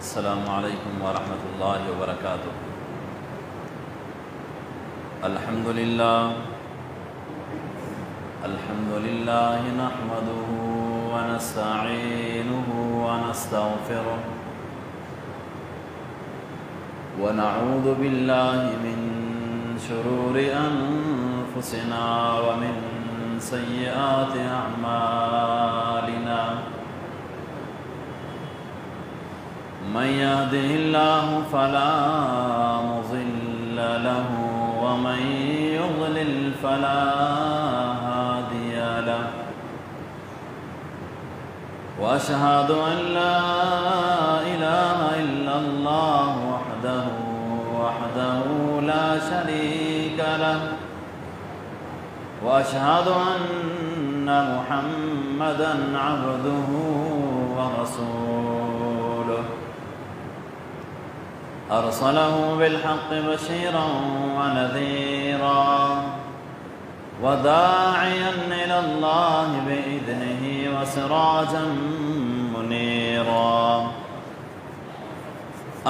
अस्सलामु अलैकुम वरहमतुल्लाहि वबरकातुह। अल्हम्दुलिल्लाह नहमदुहु व नस्तईनुहु व नस्तगफिरुह व नऊज़ु बिल्लाहि मिन शुरूरि अनफुसिना व मिन सय्यिआति अअमालिना। मन यहदिहिल्लाहु फला मुज़िल्ल लहु व मन युज़लिल फला हादिय लहु। व अशहदु अन ला इलाहा इल्लल्लाह वहदहु ला शरीका लहु व अशहदु अन्न मुहम्मदन अब्दुहु व रसूलुहु। अरसलहु बिल्हक़्क़ि बशीरन व नज़ीरा व दाዒयन इलल्लाहि बिइज़निहि व सिराजन मुनीरा।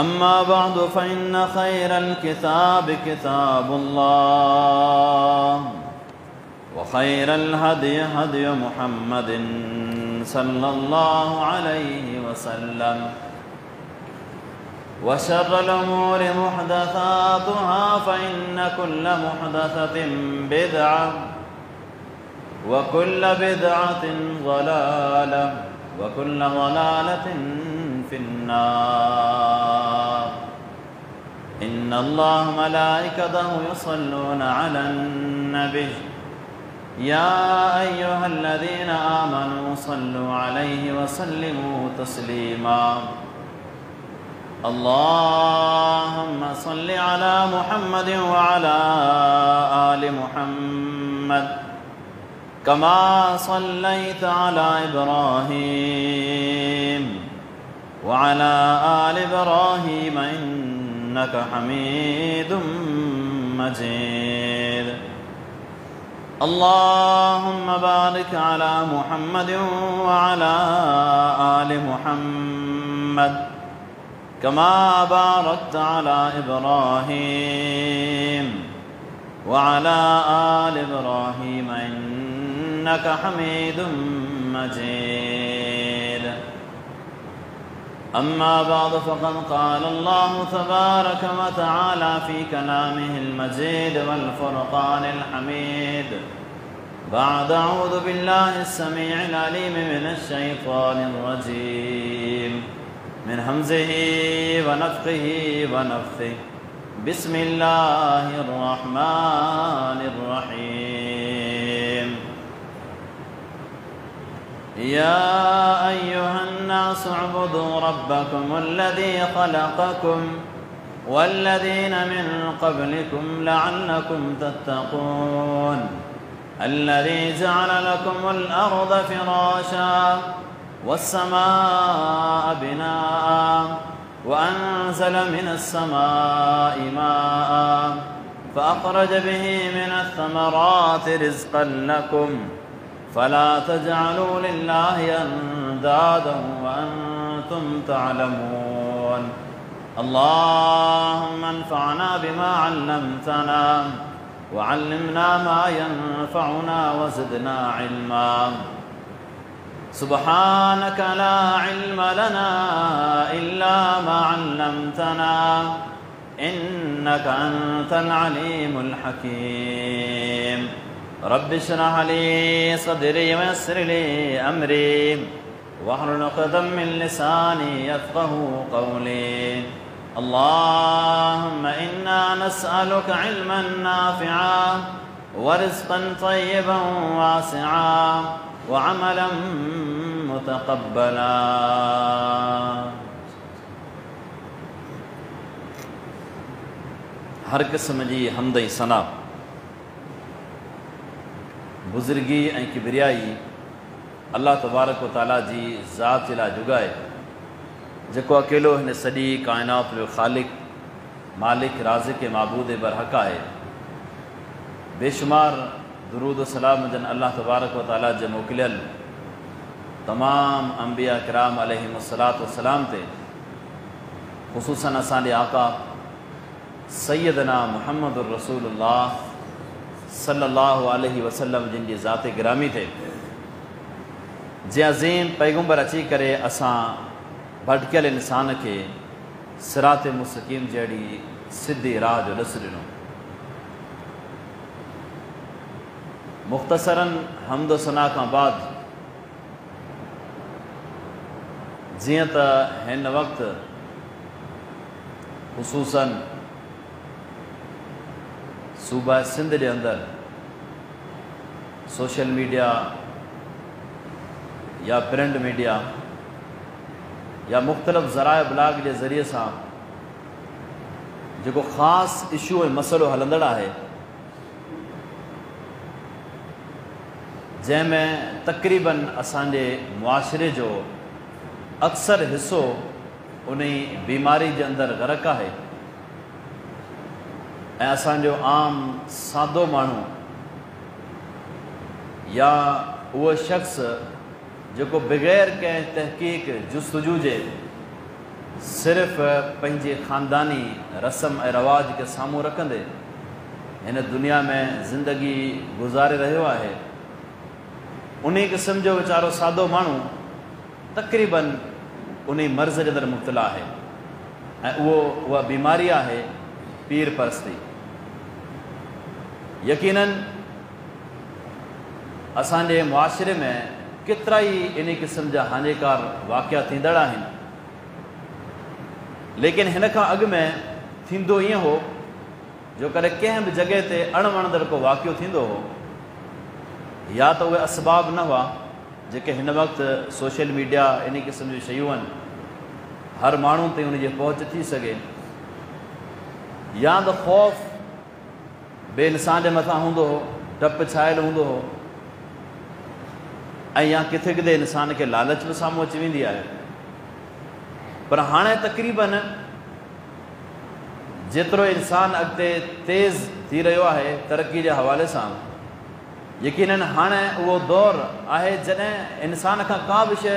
अम्मा बअद फ़इन्न ख़ैरल किताबि किताबुल्लाह व ख़ैरल हदि हदि मुहम्मदिन सल्लल्लाहु अलैहि वसल्लम व शर्रल उमूरि मुहदसातुहा फ़इन्न कुल्ल मुहदसतिन बिदअह व कुल्ल बिदअतिन ज़लालह व कुल्ल ज़लालतिन फिन्नार। इन्नल्लाह मलाइकतहु युसल्लूना अलन नबी या अय्युहल्लज़ीना आमनू सल्लु अलैहि व सल्लिमू तस्लीमा। अल्लाहुम्मा सल्लि अला मुहम्मद व अला आलि मुहम्मद कमा सल्लैत अला इब्राहीम व अला आलि इब्राहीम इन्नका हमीदुम मजीद। अल्लाहुम्मा बारिक अला मुहम्मद व अला आलि मुहम्मद कमा बारकत अला इब्राहीम व अला आलि इब्राहीम इन्नका हमीदुम मजीद। अम्मा बअद फ़क़द क़ाल अल्लाहु तबारक व तआला फ़ी कलामिहिल मजीद वल फ़ुरक़ानिल हमीद बअद अऊज़ु बिल्लाहिस समीइल अलीम मिनश शैतानिर रजीम मिन हमज़िही व नफ़्ख़िही व नफ़्थिही। बिस्मिल्लाहिर रहमानिर रहीम। या अय्युहन्नासु उअ्बुदू रब्बकुमुल्लज़ी ख़लक़कुम वल्लज़ीना मिन क़ब्लिकुम लअल्लकुम तत्तक़ून। अल्लज़ी जअल लकुमुल अर्ज़ फ़िराशा वस्समाअ बिनाअ वअन्ज़ल मिनस्समाइ माअ फ़अख़रज बिही मिनत्थमराति रिज़्क़न लकुम फ़ला तजअलू लिल्लाहि अंदादन वअन्तुम तअलमून। अल्लाहुम्मा अन्फ़अना बिमा अल्लमतना वअल्लिमना मा यंफ़अुना वज़िदना इल्मा। सुब्हानक ला इल्म लना इल्ला मा अल्लमतना इन्नका अंतल अलीमुल हकीम। रब्बि इश्रह ली सदरी व यस्सिर ली अमरी वहलुल उक़दम मिन लिसानी यफ़क़हू क़ौली। अल्लाहुम्मा इन्ना नस्अलुका इल्मन नाफ़िअन व रिज़्क़न तय्यबन वासिअन व अमलन मुतक़ब्बला। हर क़िस्म जी हम्द ऐं सना बुज़ुर्गी ऐं किबरियाई अल्लाह तबारक व तआला जी ज़ात जे लाइ जुगाए जेको अकेलो हिन सॼी काइनात जो ख़ालिक मालिक राज़िक़ माबूद बरहक़ आहे। बेशुमार दुरूद सलाम जन अल्लाह तबारक व तआला जे मोकिलियल तमाम अंबिया किराम अलैहिमुस्सलातु वस्सलाम ते ख़ुसूसन असांजे आका सैयदना मुहम्मद रसूलुल्लाह सल्लल्लाहु अलैहि वसल्लम जिन जी ज़ात गिरामी थे जे अज़ीम पैगंबर अची करे असां भटकियल इंसान खे सिरात मुस्तक़ीम जहिड़ी सिधी राह जो ॾिस ॾिनो। मुख़्तसरन हम्द सना खां बाद जीअं त हिन वक़्तु ख़ुसूसन सूबा सिंध जे अंदरि सोशल मीडिया या प्रिंट मीडिया या मुख़्तलिफ़ ज़राए ब्लाग जे ज़रिए सां जेको ख़ासि इशू ऐं मसइलो हलंदड़ आहे जंहिंमें तक़रीबन असांजे मुआशिरे जो अक्सर हिसो उन बीमारी जे अंदरि ग़रक़ आहे ऐं असांजो आम सादो माण्हू या उहो शख़्स जेको बग़ैर कंहिं तहक़ीक़ जुस्तजू जे सिर्फ़ पंहिंजे ख़ानदानी रस्म ऐं रवाज खे साम्हूं रखंदे हिन दुनिया में ज़िंदगी गुज़ारे रहियो आहे, उन क़िस्म जो वीचारो सादो माण्हू तक़रीबन उन मर्ज़ जे अंदरि मुब्तला आहे ऐं उहा बीमारी आहे पीर परस्ती। यकीनन असांजे मुआशिरे में केतिरा ई इन क़िस्म जा हानिकार वाक़िया थींदड़ आहिनि, लेकिन हिन खां अॻु में थींदो ईअं हो जो कॾहिं कंहिं बि जॻह ते अणवणंदड़ को वाक़ियो थींदो हो या त उहे असबाब न हुआ जेके हिन वक़्तु सोशल मीडिया इन क़िस्म जूं शयूं आहिनि हर माण्हू ताईं उनजी पहुच थी सघे, या त ख़ौफ़ ॿिए इंसान जे मथां हूंदो हो, डपु छायल हूंदो हो, ऐं या किथे किथे इंसान खे लालच बि साम्हूं अची वेंदी आहे। पर हाणे तक़रीबन जेतिरो इंसान अॻिते तेज़ थी रहियो आहे तरक़ी जे हवाले सां, यकीनन हाणे उहो दौरु आहे जॾहिं इंसान खां का बि शइ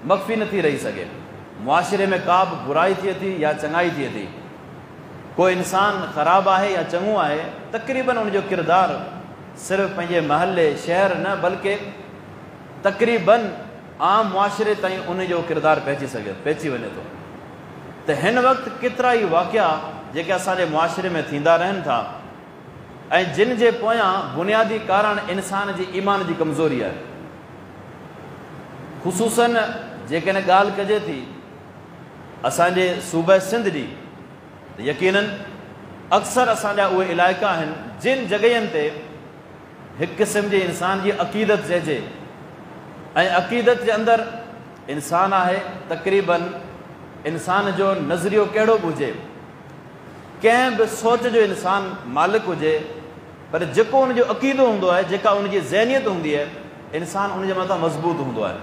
मख़फ़ी नथी रही सघे। मुआशिरे में का बि बुराई थिए थी या चङाई थिए थी, कोई इंसान ख़राबु आहे या चङो आहे, तक़रीबन उनजो किरदारु सिर्फ़ु पंहिंजे महले शहर न बल्कि तक़रीबन आम मुआशिरे ताईं उनजो किरदारु पहुची वञे थो। त हिन वक़्तु केतिरा ई वाक़िया जेके असांजे मुआशिरे में थींदा रहनि था ऐं जिन जे पोयां बुनियादी कारण इंसान जी ईमान जी कमज़ोरी आहे। ख़ुसूसन जेकॾहिं ॻाल्हि कजे थी असांजे सूबे सिंध जी, त यकीनन अक्सर असांजा उहे इलाइक़ा आहिनि जिन जॻहियुनि ते हिकु क़िस्म जे इंसान जी अक़ीदत चइजे ऐं अक़ीदत जे अंदरि इंसानु आहे तक़रीबन इंसान जो नज़रियो कहिड़ो बि हुजे, कंहिं बि सोच जो इंसानु मालिक हुजे, पर जेको उनजो अक़ीदो हूंदो आहे, जेका उनजी ज़हनियत हूंदी आहे, इंसानु उनजे मथां मज़बूत हूंदो आहे।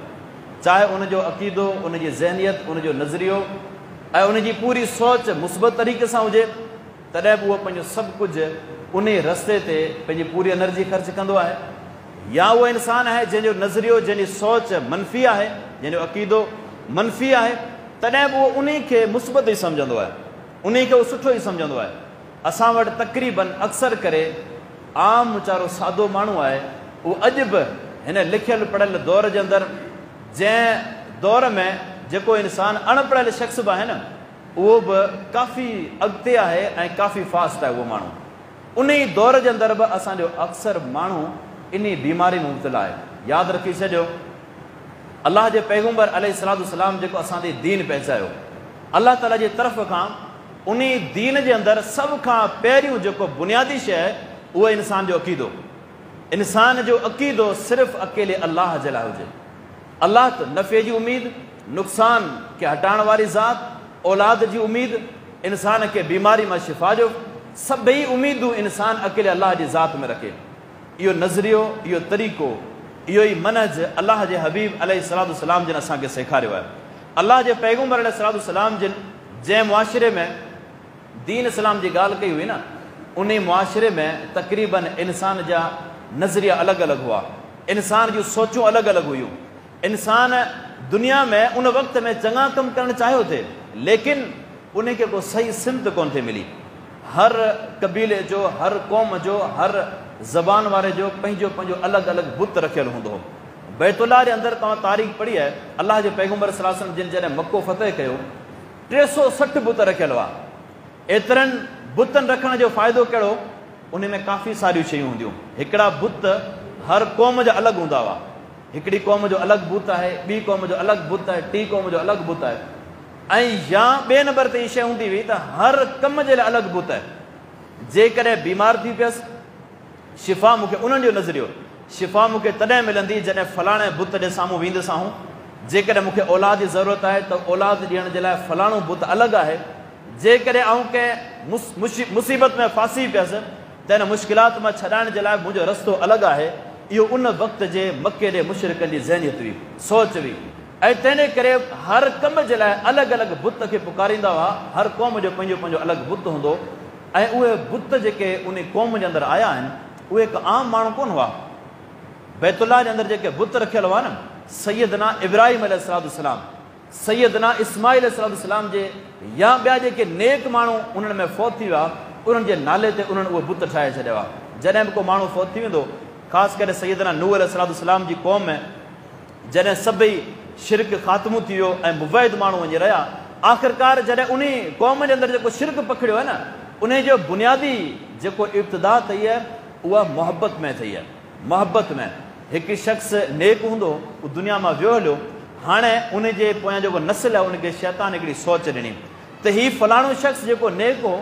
चाहे उनजो अक़ीदो, उनजी ज़हनियत, उनजो नज़रियो ऐं उनजी पूरी सोच मुस्बत तरीक़े सां हुजे, तॾहिं बि उहो पंहिंजो सभु कुझु उन रस्ते ते पंहिंजी पूरी एनर्जी ख़र्च कंदो आहे। या उहो इंसानु आहे जंहिंजो नज़रियो, जंहिंजी सोच मनफ़ी आहे, जंहिंजो अक़ीदो मनफ़ी आहे, तॾहिं बि उहो उन खे मुस्बत ई सम्झंदो आहे, उन खे उहो सुठो ई सम्झंदो आहे। असां वटि तक़रीबन अक्सर करे आम वीचारो सादो माण्हू आहे, उहो अॼु बि हिन लिखियल पढ़ियल दौर जे अंदरि, जंहिं दौर में जेको इंसानु अणपढ़ियल शख़्स बि आहे न, उहो बि काफ़ी अॻिते आहे ऐं काफ़ी फास्ट आहे उहो माण्हू। उन ई दौर जे अंदरि बि असांजो अक्सर माण्हू इन बीमारी में मुब्तला आहे। यादि रखी छॾियो, अलाह जे पैगंबर अलैहिस्सलातु वस्सलाम जेको असांजे दीन पहुचायो, अलाह ताला जी तरफ़ खां उन दीन जे अंदरि सभ खां पहिरियों जेको बुनियादी शइ आहे उहो इंसान जो अक़ीदो। इंसान जो अक़ीदो सिर्फ़ु अकेले अलाह जे लाइ हुजे। अलाह त नफ़े जी उमेद, नुक़सान खे हटाइण वारी ज़ात, औलाद जी उमेद, इंसान खे बीमारी मां शिफ़ा जो, सभई उमेदूं इंसान अकेले अलाह जी ज़ात में रखे। इहो नज़रियो, इहो तरीक़ो, इहो ई मनहज अलाह जे हबीब अलैहिस्सलातु वस्सलाम जिन असांखे सेखारियो आहे। अलाह जे पैगंबर अलैहिस्सलातु वस्सलाम जिन जंहिं मुआशिरे में दीन इस्लाम जी ॻाल्हि कई हुई न, उन मुआशिरे में तक़रीबन इंसान जा नज़रिया अलॻि अलॻि हुआ, इंसान जूं सोचूं अलॻि अलॻि हुयूं। इंसान दुनिया में उन वक़्त में चङा कमु करणु चाहियो थे, लेकिन उन खे को सही सिमत कोन थी मिली। हर क़बीले जो, हर क़ौम जो, हर ज़बान वारे जो पंहिंजो पंहिंजो अलॻि अलॻि बुत रखियलु हूंदो हो। बैतुल्लाह जे अंदरि तव्हां तारीख़ पढ़ी आहे, अलाह जे पैगम्बर सल्लल्लाहु अलैहि वसल्लम जिन जॾहिं मको फ़तह कयो 360 बुत रखियलु हुआ। एतिरनि बुतनि रखण जो फ़ाइदो कहिड़ो, उन में काफ़ी सारियूं शयूं हूंदियूं। हिकिड़ा बुत हर क़ौम जा अलॻि हूंदा हुआ। हिकिड़ी क़ौम जो अलॻि बुत आहे, ॿी क़ौम जो अलॻि बुत आहे, टी क़ौम जो अलॻि बुत आहे। ऐं या ॿिए नंबर ते इहा शइ हूंदी हुई त हर कम जे लाइ अलॻि बुत आहे। जेकॾहिं बीमार थी पियसि, शिफ़ा मूंखे उन्हनि जो नज़रियो, शिफ़ा मूंखे तॾहिं मिलंदी जॾहिं फलाणे बुत जे साम्हूं वेंदुसि आऊं। जेकॾहिं मूंखे औलाद जी ज़रूरत आहे त औलाद ॾियण जे लाइ फलाणो बुत अलॻि आहे। जेकॾहिं आऊं कंहिं मुसीबत में फासी पियसि त हिन मुश्किलात मां छॾाइण जे लाइ मुंहिंजो रस्तो अलॻि आहे। इहो उन वक़्त जे मके जे मुशरिकनि जी ज़हनियत हुई, सोच हुई। ऐं तंहिंजे करे हर कम जे लाइ अलॻि अलॻि बुत खे पुकारींदा हुआ। हर क़ौम जो पंहिंजो पंहिंजो अलॻि बुत हूंदो। ऐं उहे बुत जेके उन क़ौम जे अंदरि आया आहिनि, उहे हिकु आम माण्हू कोन हुआ। बैतुल्लाह जे अंदरि जेके बुत रखियल हुआ न, सैयदना इब्राहिम अलैहिस्सलाम, सैयदना इस्माइल अलैहिस्सलाम जे या ॿिया जेके नेक माण्हू उन्हनि में फ़ौत थी विया, उन्हनि जे नाले ते उन्हनि उहे बुत ठाहे छॾिया हुआ। जॾहिं बि को माण्हू फ़ौत थी वेंदो, ख़ासि करे सैयदना नूह अलैहिस्सलाम जी क़ौम में जॾहिं सभई शिरक ख़ात्मो थी वियो ऐं मुवहिद माण्हू वञी रहिया, आख़िरकार जॾहिं उन क़ौम जे अंदरि जेको शिरक पकड़ियो आहे न, उन जो बुनियादी जेको इब्तिदा थी आहे उहा मोहबत में थी आहे। मोहबत में हिकु शख़्स नेक हूंदो, उहो दुनिया मां वियो हलियो, हाणे उन जे पोयां जेको नस्ल आहे उनखे शैतान हिकिड़ी सोच ॾिनी त हीउ फलाणो शख़्स जेको नेक हो,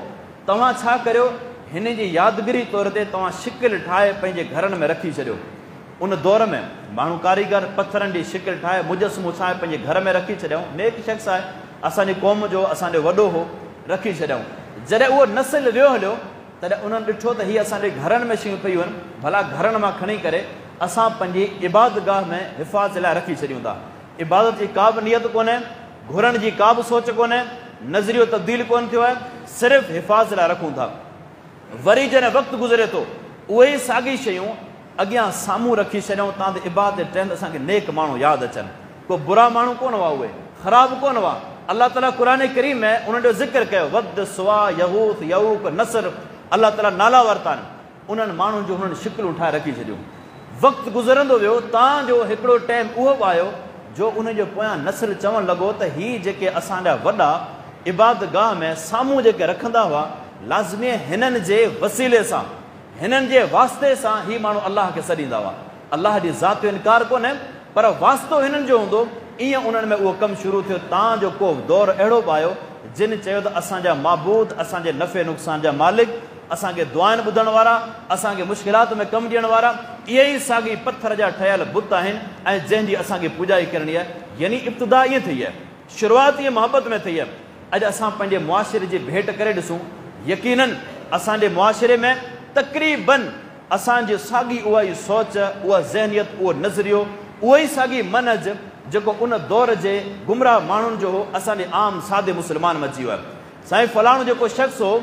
तव्हां छा करियो, हिन जी यादगिरी तौर ते तव्हां शिकिल ठाहे पंहिंजे घरनि में रखी छॾियो। उन दौर में माण्हू कारीगर पथरनि जी शिकिल ठाहे मुजस्मो ठाहे पंहिंजे घर में रखी छॾियऊं। नेक शख़्स आहे, असांजी क़ौम जो, असांजो वॾो हो, रखी छॾियऊं। जॾहिं उहो नस्ल वियो हलियो, तॾहिं उन्हनि ॾिठो त हीअ असांजे घरनि में शयूं पयूं आहिनि, भला घरनि मां खणी करे असां पंहिंजी इबादतगाह में हिफ़ाज़त लाइ रखी छॾियूं था। इबादत जी का बि नियत कोन्हे, घुरण जी का बि सोच कोन्हे, नज़रियो तब्दील कोन थियो आहे, सिर्फ़ु हिफ़ाज़त लाइ रखूं था। वरी जॾहिं वक़्तु गुज़रे थो, उहे ई साॻी शयूं अॻियां साम्हूं रखी छॾियऊं तां त इबादत टाइम असांखे नेक माण्हू यादि अचनि। को बुरा माण्हू कोन हुआ, उहे ख़राबु कोन हुआ। अलाह ताला क़ुर करीम में उन्हनि जो ज़िक्र कयो, वद, सुवा, यहूस, यऊक, नसर, अलाह ताला नाला वरिता आहिनि। उन्हनि माण्हुनि जो उन्हनि शिकिलूं ठाहे रखी छॾियूं। वक़्तु गुज़रंदो वियो, तव्हांजो हिकिड़ो टाइम उहो बि आयो जो उनजे पोयां नस्ल चवणु लॻो त हीअ जेके असांजा वॾा इबादतगाह में साम्हूं जेके रखंदा हुआ, लाज़मी हिननि जे वसीले सां, हिननि जे वास्ते सां ही माण्हू अलाह खे सॾींदा हुआ। अलाह जी ज़ात जो इनकार कोन्हे, पर वास्तो हिननि जो हूंदो। ईअं उन्हनि में उहो कमु शुरू थियो। तव्हांजो को दौरु अहिड़ो बि आयो जिन चयो त असांजा माबूद, असांजे नफ़े नुक़सान जा मालिक, असांखे दुआनि ॿुधण वारा, असांखे मुश्किलात में कमु ॾियण वारा, इहे ई साॻी पथर जा ठहियल बुत आहिनि ऐं जंहिंजी असांखे पूॼा ई करणी आहे। यानी इब्तिदा ईअं थी आहे, शुरूआति ईअं मोहबत में थी आहे। अॼु असां पंहिंजे मुआशिरे जी भेट करे ॾिसूं, यकीननि असांजे मुआशिरे में तक़रीबन असांजी साॻी उहा ई सोच, उहा ज़हनियत, उहो नज़रियो, उहा ई साॻी मनहज जेको उन दौर जे गुमराह माण्हुनि जो हो, असांजे आम सादे मुस्लमान में अची वियो आहे। साईं फलाणो जेको शख़्स हो,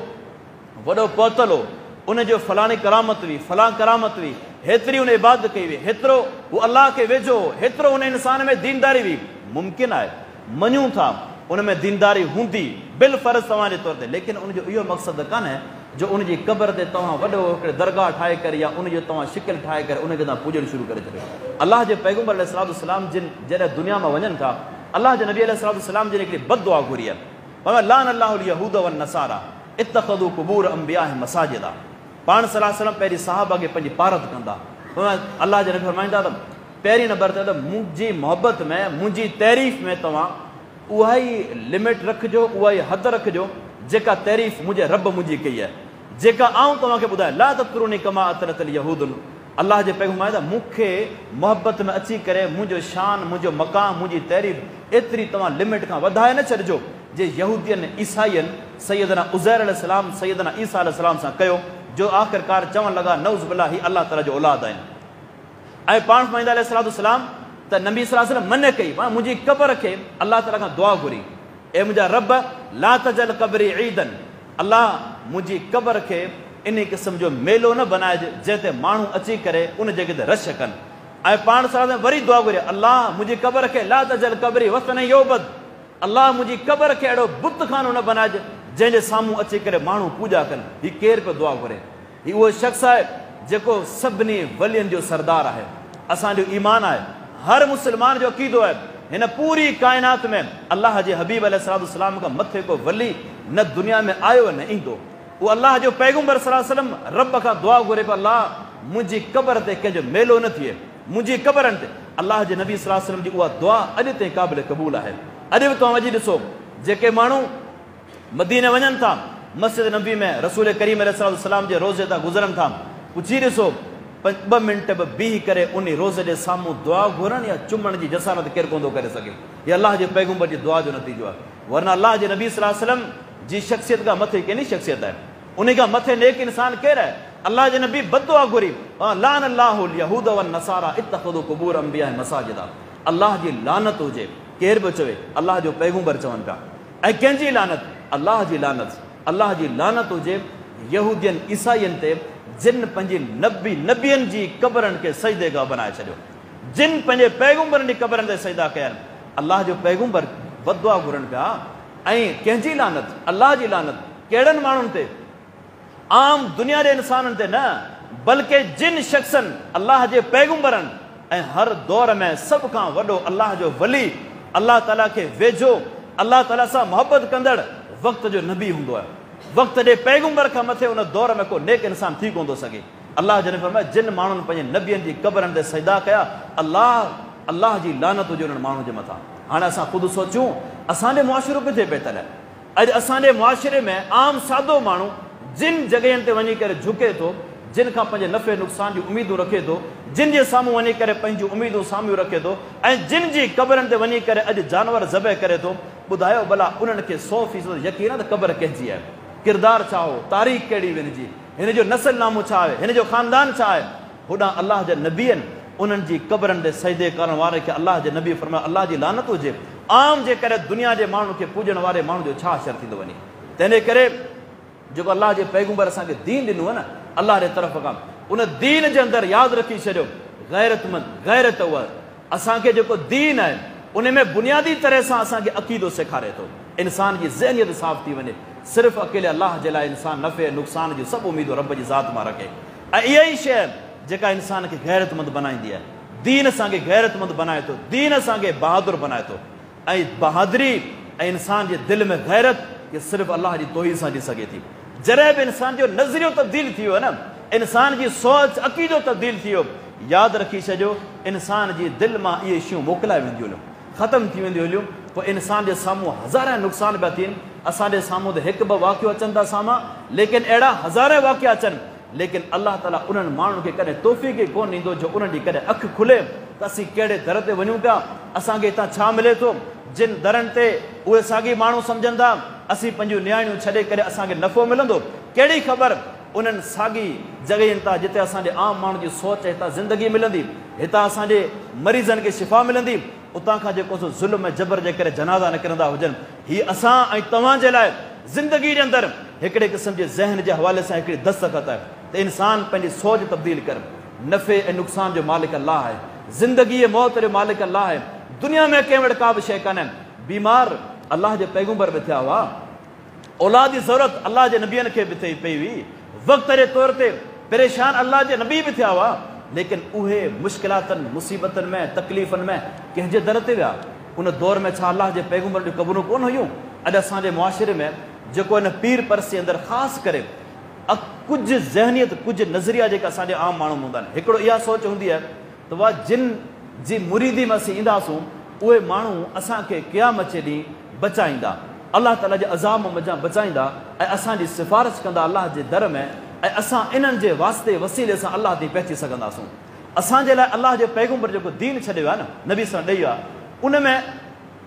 वॾो पहुतल हो, उनजो फलाणी करामत हुई, फलां करामत हुई, हेतिरी उन इबादत कई हुई, हेतिरो उहो अलाह खे वेझो हो, हेतिरो उन इंसान में दीनदारी हुई। मुमकिन आहे, मञूं था उन में दीनदारी हूंदी बिल फ़र्ज़ तव्हांजे तौर ते, लेकिन उनजो इहो मक़सदु कान्हे जो उनजी क़बर ते तव्हां वॾो हिकिड़े दरगाह ठाहे करे या उनजो तव्हां शिकिल ठाहे करे उनखे तव्हां पूॼणु शुरू करे छॾियो। अलाह जे पैगम्बर अलैहिस्सलाम जिन जॾहिं दुनिया मां वञनि था, अलाह जे नबी अलैहिस्सलाम जिन हिकिड़ी बददुआ घुरी आहे, लान अल्लाहु यहूद वन नसारा इत्तख़ज़ू क़ुबूर अंबियाह मसाजिदा। पाण सल्लल्लाहु अलैहि वसल्लम पहिरीं सहाबा खे पंहिंजी पारत कंदा। अलाह जे नबी फरमाईंदा त पहिरीं नंबर ते त मुंहिंजी मोहबत में, मुंहिंजी तारीफ़ में तव्हां उहा ई लिमिट रखिजो, उहा ई हद रखिजो जेका तारीफ़ मुंहिंजे रब मुंहिंजी कई आहे, जेका आऊं तव्हांखे ॿुधायां। ला तत्रुनी कमा अतरतल यहूदुन। अलाह जे पैगम्बर त मूंखे मोहबत में अची करे मुंहिंजो शान, मुंहिंजो मक़ाम, मुंहिंजी तारीफ़ एतिरी तव्हां लिमिट खां वधाए न छॾिजो जे यहूदियनि, ईसाईनि सैयदना उज़ैर अलैहिस्सलाम, सैयदना ईसा अलैहिस्सलाम सां कयो, जो आख़िरकार चवणु लॻा नऊज़ बिल्लाह ही अलाह ताला जो औलाद आहिनि। ऐं पाण फरमाईंदा अलैहिस्सलाम त नबी सल्लल्लाहु अलैहि वसल्लम मने कई, मुंहिंजी क़बर खे अलाह ताला खां दुआ घुरी, ए मुंहिंजा रब ला तजल क़बरी ईदन, अलाह मुंहिंजी क़बर खे इन क़िस्म जो मेलो न बनाइजे जंहिं ते माण्हू अची करे उन जॻह ते रश कनि। ऐं पाण सल्लल्लाहु अलैहि वसल्लम वरी दुआ घुरी, अलाह मुंहिंजी क़बर खे ला तजल क़बरी वसन योबद, अल्लाह मुंहिंजी क़बर खे अहिड़ो बुत खानो न बनाइजे जंहिंजे साम्हूं अची करे माण्हू पूॼा कनि। हीउ केरु पियो दुआ घुरे? हीउ उहो शख़्स आहे जेको सभिनी वलियनि जो सरदार आहे। असांजो ईमान आहे, हर मुस्लमान जो अक़ीदो आहे हिन पूरी काइनात में अल्लाह जे हबीब अलैहिस्सलाम खां मथे को वली न दुनिया में आयो न ईंदो। उहो अल्लाह जो पैगम्बर सल्लल्लाहु अलैहि वसल्लम रब खां दुआ घुरे पियो, अल्लाह मुंहिंजी क़बर ते कंहिंजो मेलो न थिए, मुंहिंजी क़बरनि ते। अल्लाह जे नबी सल्लल्लाहु अलैहि वसल्लम जी उहा दुआ अॼु ताईं क़ाबिल क़बूल आहे। अॼु बि तव्हां वञी ॾिसो, जेके माण्हू मदीने वञनि था, मस्जिद नबी में रसूल करीम अलैहिस्सलाम जे रोज़े तां गुज़रनि था, पुछी ॾिसो 2 मिंट बि बीह करे उन रोज़े जे साम्हूं दुआ घुरनि या चुमण जी जसारत केरु कोन थो करे सघे। हीअ अल्लाह जे पैगम्बर जी दुआ जो नतीजो आहे। वरना अल्लाह जे नबी सल्लल्लाहु अलैहि वसल्लम जी शख़्सियत खां मथे कंहिंजी शख़्सियत आहे? उन खां मथे नेक इंसान केरु आहे? अल्लाह जे नबी बददुआ घुरी, लान अल्लाहुल यहूद वन नसारा इत्तख़ज़ू क़ुबूर अंबिया मसाजिदा। अल्लाह जी लानत हुजे, केरु बि चवे, अल्लाह जो पैगम्बर चवनि पिया। ऐं कंहिंजी लानत? अल्लाह जी लानत। अल्लाह जी लानत हुजे यहूदियनि ईसाईनि ते जिन पंहिंजी नबियनि जी क़बरनि खे सजदेगाह बनाए छॾियो, जिन पंहिंजे पैगम्बरनि जी क़बरनि ते सजदा कया आहिनि। अल्लाह जो पैगम्बर बददुआ घुरनि पिया। ऐं कंहिंजी लानत? अल्लाह जी लानत। कहिड़नि माण्हुनि ते? आम दुनिया जे इंसाननि ते न, बल्कि जिन शख़्सनि अल्लाह जे पैगम्बरनि ऐं हर दौर में सभ खां वॾो अल्लाह जो वली, अल्लाह ताला खे वेझो, अल्लाह ताला सां मोहबत कंदड़ वक़्त जो नबी हूंदो आहे। वक़्त जे पैगम्बर खां मथे उन दौर में को नेक इंसान थी कोन थो सघे। अल्लाह जन फरमाए जिन माण्हुनि पंहिंजे नबियनि जी क़बरनि ते सजदा कया, अल्लाह जी लानत हुजे उन्हनि माण्हुनि जे मथां। हाणे असां ख़ुदि सोचूं असांजो मुआशिरो किथे पइतल आहे? अॼु असांजे मुआशिरे में आम सादो माण्हू जिन जॻहियुनि ते वञी करे झुके थो, जिन खां पंहिंजे नफ़े नुक़सान जी उमेदूं रखे थो, जिन जे साम्हूं वञी करे पंहिंजूं उमेदूं साम्हूं रखे थो, ऐं जिन जी क़बरनि ते वञी करे अॼु जानवर ज़बह करे थो, ॿुधायो भला उन्हनि खे 100% यकीन आहे त क़बर कंहिंजी आहे? किरदार छा हो? तारीख़ कहिड़ी विझी? हिन जो नसल नामो छा आहे? हिन जो ख़ानदान छा आहे? होॾां अल्लाह जा नबी आहिनि, उन्हनि जी क़बरनि ते सजदे करण वारे खे अल्लाह जे नबी फरमायो अल्लाह जी लानत हुजे। आम जे करे दुनिया जे माण्हू खे पूॼण वारे माण्हू जो छा असरु थींदो वञे? तंहिंजे करे जेको अल्लाह जे पैगम्बर असांखे दीन ॾिनो आहे न अल्लाह जे तरफ़ खां, उन दीन जे अंदरि यादि रखी छॾियो गैरतमंद गैरत उहा असांखे जेको दीन आहे उन में बुनियादी तरह सां असांखे अक़ीदो सेखारे थो। इंसान जी ज़हनियत साफ़ थी वञे, सिर्फ़ु अकेले अल्लाह जे लाइ इंसान नफ़े नुक़सान जी सभु उमेदूं रब जी ज़ात मां रखे। ऐं इहा ई शइ जेका इंसान खे गैरतमंद बनाईंदी आहे। दीन असांखे गैरतमंद बनाए थो, दीन असांखे बहादुर बनाए थो। ऐं बहादुरी ऐं इंसान जे दिलि में गैरत इहा सिर्फ़ु अल्लाह जी तौहीद सां अची सघे थी। जॾहिं बि इंसान जो नज़रियो तब्दील थी वियो न, इंसान जी सोच अक़ीदो तब्दील थी वियो, यादि रखी छॾियो इंसान जी दिलि मां इहे शयूं मोकिलाए वेंदियूं हलियूं, ख़तमु थी वेंदियूं हलियूं। पोइ इंसान जे साम्हूं हज़ार नुक़सान पिया थियनि। असांजे साम्हूं त हिकु ॿ वाक़ियो अचनि था साम्हूं, लेकिन अहिड़ा हज़ार वाक़िया अचनि, लेकिन अल्लाह ताला उन्हनि माण्हुनि खे कॾहिं तौफ़ीक़ कोन ॾींदो जो उन्हनि जी कॾहिं अखि खुले त असीं कहिड़े दर ते वञूं पिया, असांखे हितां छा मिले थो। जिन दरनि ते उहे साॻी माण्हू सम्झनि था असीं पंहिंजूं नियाणियूं छॾे करे असांखे नफ़ो मिलंदो, कहिड़ी ख़बर उन्हनि साॻी जॻहियुनि तां जिते असांजे आम माण्हू जी सोच हितां ज़िंदगी मिलंदी, हितां असांजे मरीज़नि खे शिफ़ा मिलंदी, उतां खां जेको सो ज़ुल्म ऐं जबर जे करे जनाज़ा निकिरंदा हुजनि। हीअ असां ऐं तव्हां जे लाइ ज़िंदगी जे अंदरि हिकिड़े क़िस्म जे ज़हन जे हवाले सां हिकिड़ी दस्तख़त आहे त इंसान पंहिंजी सोच तब्दील कर। नफ़े ऐं नुक़सान जो मालिक अल्लाह आहे, ज़िंदगी ऐं मौत जो मालिक अल्लाह आहे। दुनिया में कंहिं वटि का बि शइ कान्हे। बीमार अल्लाह जे पैगम्बर बि थिया हुआ, औलाद जी ज़रूरत अल्लाह जे नबियनि खे बि थी पई हुई, वक़्त जे तौर ते परेशान अल्लाह जे नबी बि थिया हुआ, लेकिन उहे मुश्किलातनि मुसीबतनि में तकलीफ़ुनि में कंहिंजे दर ते विया। उन दौर में छा अल्लाह जे पैगम्बर जूं क़बरूं कोन हुयूं? अॼु असांजे मुआशिरे में जेको हिन पीर परसी अंदरि ख़ासि करे कुझु ज़हनियत कुझु नज़रिया जेका असांजे आम माण्हू हूंदा आहिनि, हिकिड़ो इहा सोच हूंदी आहे त उहा जिन जी मुरीदी में असीं ईंदासूं उहे माण्हू असांखे क़यामत जे ॾींहुं बचाईंदा, अल्लाह ताला जे अज़ाब मज़ा बचाईंदा ऐं असांजी सिफ़ारिश कंदा अल्लाह जे दर में, ऐं असां इन्हनि जे वास्ते वसीले सां अल्लाह ते पहुची सघंदासूं। असांजे लाइ अल्लाह जो पैगम्बर जेको दीन छॾियो आहे न, नबी सां ॾेई आहे, उन में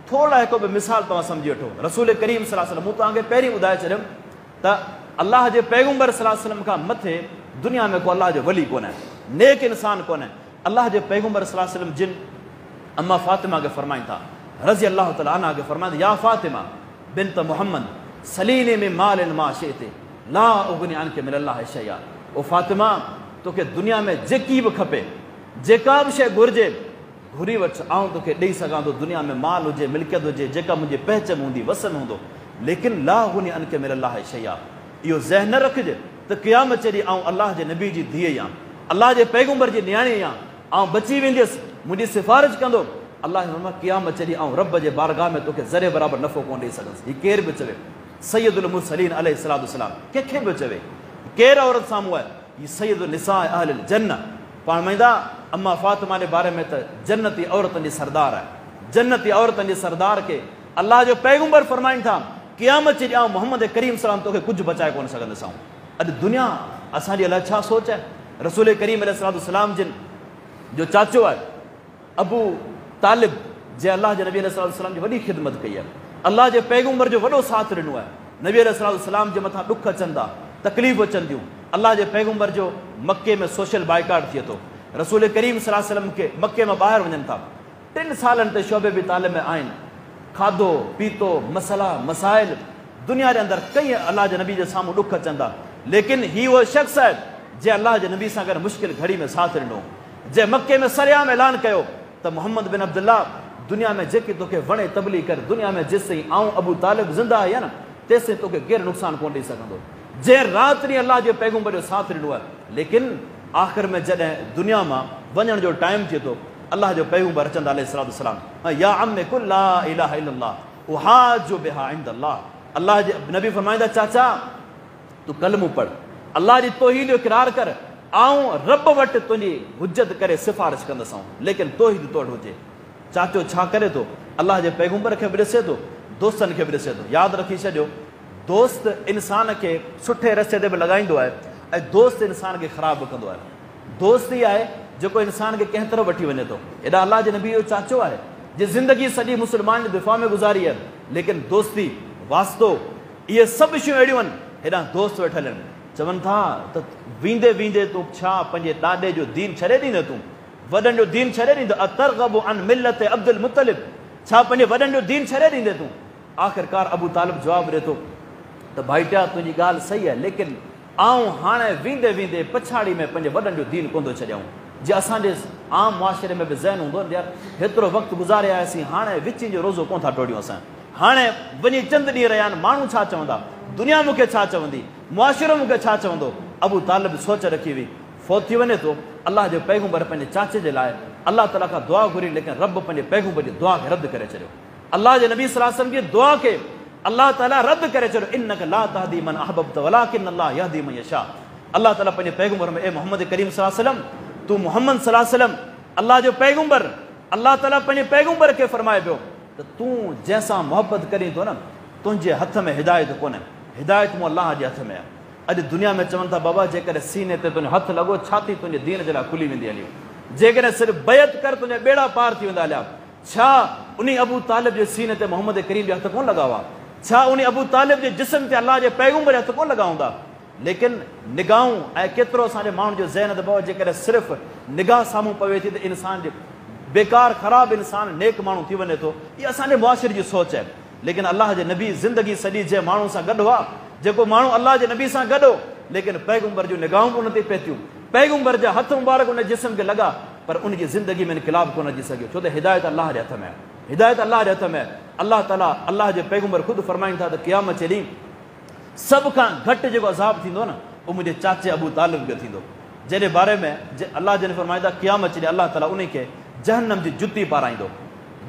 थोरा हिकु बि मिसाल तव्हां सम्झी वठो। रसूल करीम सल्लल्लाहु अलैहि वसल्लम, मूं तव्हांखे पहिरीं ॿुधाए छॾियुमि त अल्लाह जे पैगम्बर सल्लल्लाहु अलैहि वसल्लम खां मथे दुनिया में को अल्लाह जो वली कोन्हे, नेक इंसान कोन्हे। अल्लाह जे पैगम्बर सल्लल्लाहु अलैहि वसल्लम जिन अम्मा फातिमा खे फरमाइनि था रज़ी अल्लाह तआला अन्हा खे फरमाइनि, या फातिमा बिन्त मुहम्मद सलीनी में मालिन मा शिअति ला उगनी अन्के मिन अल्लाह शैया। ओ फातिमा, तोखे दुनिया में जेकी बि खपे, जेका बि शइ घुरिजे घुरी वठ, आउं तोखे ॾेई सघां थो, दुनिया में माल हुजे, मिल्कियत हुजे, जेका मुंहिंजी पहचान हूंदी, वसन हूंदो, लेकिन ला हुन अनके मिल अलाह शै आहे। इहो ज़हन न रखिजे त क़यामत ॾींहुं आउं अलाह जे नबी जी धीअ आहियां, अलाह जे पैगंबर जी नियाणी आहियां, आउं बची वेंदुसि, मुंहिंजी सिफ़ारिश कंदो। अलाह क़यामत ॾींहुं आउं रब जे बारगाह में तोखे ज़रे बराबरि नफ़ो कोन ॾेई सघंदुसि। हीउ केर बि चवे, सैयदुल मुरसलीन अलैहिस्सलातु वस्सलाम, कंहिंखे बि चवे, केरु औरत साम्हूं आहे, हीउ सैयदुल निसा अहलिल जन्नह। पाण वेंदा अम्मा फातिमा जे बारे में त जन्नती औरतनि जी सरदार आहे, जन्नती औरतनि जी सरदार खे अलाह जो पैगंबर फरमाइनि था क़यामत जे ॾींहुं मोहम्मद करीम सलाम तोखे कुझु बचाए कोन सघंदुसि। अॼु दुनिया असांजे अलाए छा सोच आहे। रसूल करीम अलैहिस्सलातु वस्सलाम जिन जो चाचो आहे अबू तालिब, जे अलाह जे नबी अलैहिस्सलातु वस्सलाम जी वॾी ख़िदमत कई आहे, अलाह जे पैगंबर जो वॾो साथ ॾिनो आहे। नबी अलैहिस्सलातु वस्सलाम जे मथां ॾुख अचनि था, तकलीफ़ अचनि थियूं, अलाह जे पैगंबर जो मके में सोशल बाइकाट थिए थो, रसूल करीम सल्लल्लाहु अलैहि वसल्लम खे मके मां ॿाहिरि वञनि था। 3 सालनि ते शोबे बि तालिब में आहिनि, खाधो पीतो मसला मसाइल दुनिया जे अंदरि कई अलाह जे नबी जे साम्हूं ॾुख अचनि था, लेकिन ही उहो शख़्स आहे जे अलाह जे नबी सां गॾु मुश्किल घड़ी में साथ ॾिनो, जे मके में सरियाम ऐलान कयो त मोहम्मद बिन अब्दुल्लाह दुनिया में जेकी तोखे वणे तबलीग कर, दुनिया में जेसिताईं आऊं अबू तालिब ज़िंदा आहियां न तेसिताईं तोखे केरु नुक़सानु कोन ॾेई सघंदो। जंहिं राति ॾींहुं अलाह जे पैगंबर जो साथ ॾिनो आहे, लेकिन आख़िर में जॾहिं दुनिया मां वञण जो टाइम थिए थो, अलाह जो पैगंबर अचंदा अलैहिस्सलातु वस्सलाम, या अम्मे कुल ला इलाहा इल्लल्लाह उहाजु बिहा इंदल्लाह। अलाह जे नबी फरमाईंदा चाचा तूं कलमो पढ़, अलाह जी तौहीद जो इक़रार कर, आऊं रब वटि तुंहिंजी हुज्जत करे सिफ़ारिश कंदसि, लेकिन तौहीद तोड़ हुजे। चाचो छा करे थो, अलाह जे पैगंबर खे बि ॾिसे थो, दोस्तनि खे बि ॾिसे थो। यादि रखी छॾियो, दोस्त इंसान खे सुठे रस्ते ते बि लॻाईंदो आहे ऐं दोस्त इंसान खे ख़राबु बि कंदो आहे। दोस्त ई आहे जेको इंसान खे कंहिं तरह वठी वञे थो। हेॾा अलाह जे नबी जो चाचो आहे जे ज़िंदगी सॼी मुस्लमान जे दिफ़ा में गुज़ारी आहे, लेकिन दोस्ती वास्तो इहे सभु शयूं अहिड़ियूं आहिनि, हेॾा दोस्त वेठल आहिनि। चवनि था त वेंदे वेंदे तूं छा पंहिंजे ॾाॾे जो दीन छॾे ॾींदे, तूं वॾनि जो दीन छॾे ॾींदो, अतरग़बु अन मिल्लत अब्दुल मुत्तलिब, छा पंहिंजे वॾनि जो दीन छॾे ॾींदे तूं। आख़िरकार अबू तालिब जवाबु ॾिए थो त भाईटिया तुंहिंजी ॻाल्हि सही आहे, लेकिन आऊं हाणे वेंदे वेंदे पछाड़ी में पंहिंजे वॾनि जो दीन कोन थो छॾियाऊं। जे असांजे आम मुआशिरे में बि ज़हन हूंदो न, यार हेतिरो वक़्तु गुज़ारे आयासीं, हाणे विच जो रोज़ो कोन था टोड़ियूं असां, हाणे वञी चंद ॾींहं रहिया आहिनि, माण्हू छा चवंदा, दुनिया मूंखे छा चवंदी, मुआशिरो मूंखे छा चवंदो। अबू तालिब सोच रखी हुई, फौत थी वञे थो, अलाह जो पैगंबर पंहिंजे चाचे जे लाइ अलाह ताला खां दुआ घुरी, लेकिन रब पंहिंजे पैगंबर जी दुआ खे रद्द करे छॾियो। अलाह जे नबी सल्लल्लाहु अलैहि वसल्लम जी दुआ खे अलाह ताला रद्द करे छॾियो। इन्नक ला तहदी मन अहबब्त वलाकिन अल्लाह यहदी मन यशा। अलाह ताला पंहिंजे पैगंबर में, ए मोहम्मद करीम सल्लल्लाहु अलैहि वसल्लम, तू मोहम्मद सल्लल्लाहु अलैहि वसल्लम अलाह जो पैगंबर, अलाह ताला पंहिंजे पैगंबर खे फरमाए पियो त तूं जंहिंसां मोहबत करीं थो न, तुंहिंजे हथ में हिदायत कोन्हे, हिदायत मूं अलाह जे हथ में आहे। अॼु दुनिया में चवनि था बाबा जेकॾहिं सीने ते तुंहिंजो हथु लॻो, छाती तुंहिंजे दीन जे लाइ खुली वेंदी हलियो, जेकॾहिं सिर्फ़ु बैत कर तुंहिंजा ॿेड़ा पार थी वेंदा हलिया। छा उन अबू तालिब जे सीने ते मोहम्मद करीम जो हथु कोन लॻा हुआ? छा उन अबू तालिब जे जिस्म ते अलाह जे पैगंबर जो हथु कोन लॻा हूंदा? लेकिन निगाहूं ऐं केतिरो असांजे माण्हुनि जो ज़हन त बाबा जेकॾहिं सिर्फ़ु निगाह साम्हूं पवे थी त इंसान जे बेकार ख़राबु इंसान नेक माण्हू थी वञे थो, इहा असांजे मुआशिरे जी सोच आहे। लेकिन अलाह जे नबी ज़िंदगी सॼी जंहिं माण्हू सां गॾु हुआ, जेको माण्हू अलाह जे नबी सां गॾु हो, लेकिन पैगंबर जूं निगाहूं बि उन ते पहुतियूं, पैगंबर जा हथ मुबारक उन जिस्म खे लॻा, पर उनजी ज़िंदगी में इनक़लाब कोन अची सघियो, छो त हिदायत अलाह जे हथ में आहे, हिदायत अलाह जे हथ में आहे। अलाह ताला अलाह जे पैगंबर ख़ुदि फरमाइनि था त क़यामत जे ॾींहुं सभ खां घटि जेको अज़ाब थींदो न, उहो मुंहिंजे चाचे अबू तालिब खे थींदो, जंहिंजे बारे में अलाह जन फरमाईंदा क़यामत जे ॾींहुं अलाह ताला उन खे जहन्नम जी जुती पाराईंदो,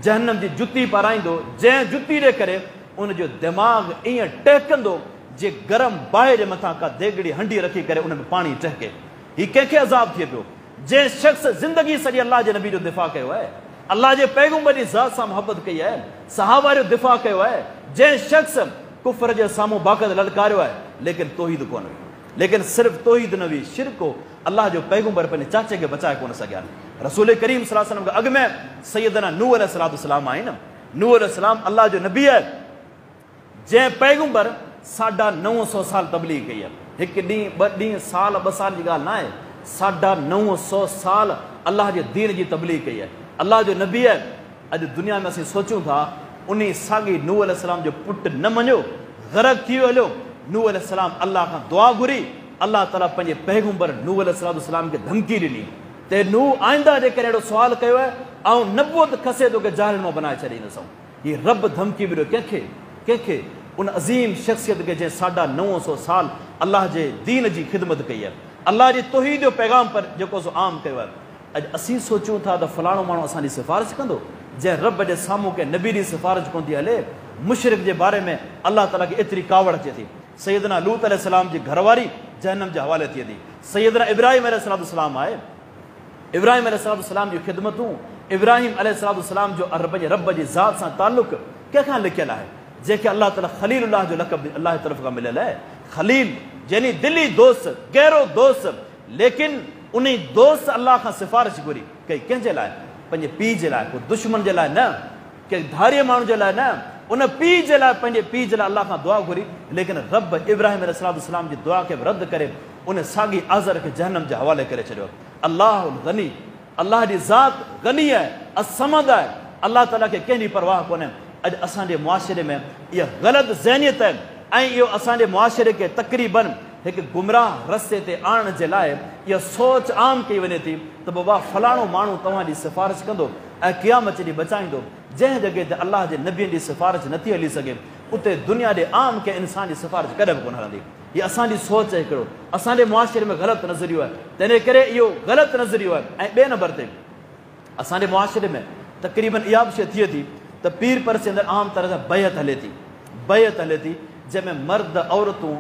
जहन्नम जी जुती पाराईंदो, जंहिं जुती जे करे उनजो दिमाग़ ईअं टहिकंदो जे गरम बाहि जे मथां का देगड़ी हंडी रखी करे उन में पाणी टहिके। हीउ कंहिंखे अज़ाब थिए पियो? जंहिं शख़्स ज़िंदगी सॼी अलाह जे नबी जो दिफ़ा कयो आहे, अलाह जे पैगंबर जी ज़ात सां मुहबत कई आहे, सहाबा जो दिफ़ा कयो आहे, जंहिं शख़्स कुफर जे साम्हूं बाक़द ललकारियो आहे, लेकिन तौहीद कोन हुई, लेकिन सिर्फ़ु तौहीद न हुई, शिरक हो। अलाह जो पैगंबर पंहिंजे चाचे खे बचाए कोन सघिया। रसूल करीम सल्लल्लाहु अलैहि वसल्लम खां अॻु में सैयदना नूह अलैहिस्सलाम आहे न, नूह अलैहिस्सलाम अलाह जो नबी आहे, जंहिं पैगंबर 950 साल तबलीग कई आहे। हिकु ॾींहुं, ॿ ॾींहं, साल, 2 साल जी ॻाल्हि न आहे, 950 साल अलाह जे दीन जी तबलीग कई आहे। अलाह जो नबी आहे। अॼु दुनिया में असीं सोचूं था उन साॻी नूह अलैहिस्सलाम जो पुटु न मञियो, ग़रक़ थी वियो हलियो। नूह अलैहिस्सलाम अलाह खां दुआ घुरी, अलाह ताला पंहिंजे पैगंबर नूह अलैहिस्सलाम खे धमकी ॾिनी ते नूह आईंदा जेकॾहिं अहिड़ो सुवाल कयो आहे, ऐं नबूअत खसे थो की जाहिल मां बनाए छॾींदसि। हीअ रब धमकी मिलियो कंहिंखे कंहिंखे उन अज़ीम शख़्सियत खे जंहिं 950 साल अलाह जे दीन जी ख़िदमत कई आहे, अलाह जे तौहीद जो पैगाम पर जेको सो आम कयो आहे। अॼु असीं सोचूं था त फलाणो माण्हू असांजी सिफ़ारिश कंदो, जंहिं रब जे साम्हूं कंहिं नबी जी सिफ़ारिश कोन थी हले। मुशरिक जे बारे में अलाह ताला खे एतिरी कावड़ अचे थी। सैयदना लूत अलैहिस्सलाम जी घरवारी जहन्नम जे हवाले थिए थी। सैयदना इब्राहिम अलैहिस्सलाम आहे, इब्राहिम अलैहिस्सलाम जी ख़िदमतूं, इब्राहिम अलैहिस्सलाम जो पंहिंजे रब जी ज़ात सां ताल्लुक़ कंहिंखां लिखियलु आहे, जंहिंखे अलाह ताला ख़लीलुल्लाह जो लक़ब अलाह जी तरफ़ खां मिलियलु आहे। ख़लील यानी दिली दोस्त, गहरो दोस्त, लेकिन उन दोस्त अलाह खां सिफ़ारिश घुरी कई कंहिंजे लाइ? पंहिंजे पीउ जे लाइ, को दुश्मन जे लाइ न, कंहिं धारीअ माण्हू जे लाइ न, उन पीउ जे लाइ, पंहिंजे पीउ जे लाइ अलाह खां दुआ घुरी। लेकिन रब इब्राहिम अलैहिस्सलाम जी दुआ खे रद्द करे उन साॻी आज़र खे जहन्नम जे हवाले करे छॾियो। अलाह गनी, अलाह जी ज़ात गनी आहे, असमद आहे, अलाह ताला खे कंहिंजी परवाह कोन्हे। अॼु असांजे मुआशिरे में इहा ग़लति ज़हनियत आहे ऐं इहो असांजे मुआशिरे खे तक़रीबन हिकु गुमराह रस्ते ते आणण जे लाइ इहा सोच आम कई वञे थी त बाबा फलाणो माण्हू तव्हांजी सिफ़ारिश कंदो ऐं क़यामत ॾींहुं बचाईंदो। जंहिं जॻह ते अलाह जे नबीअ जी सिफ़ारिश नथी हली सघे, उते दुनिया ॾे आम कंहिं इंसान जी सिफ़ारिश कॾहिं बि कोन हलंदी। हीअ असांजी सोच आहे, हिकिड़ो असांजे मुआशिरे में ग़लति नज़रियो आहे। तंहिं करे इहो ग़लति नज़रियो आहे। ऐं ॿिए नंबर ते असांजे मुआशिरे में तक़रीबन इहा बि शइ थिए थी त पीर परसे अंदरि आम तरह सां बैत हले थी, बैत हले थी, जंहिंमें मर्द औरतूं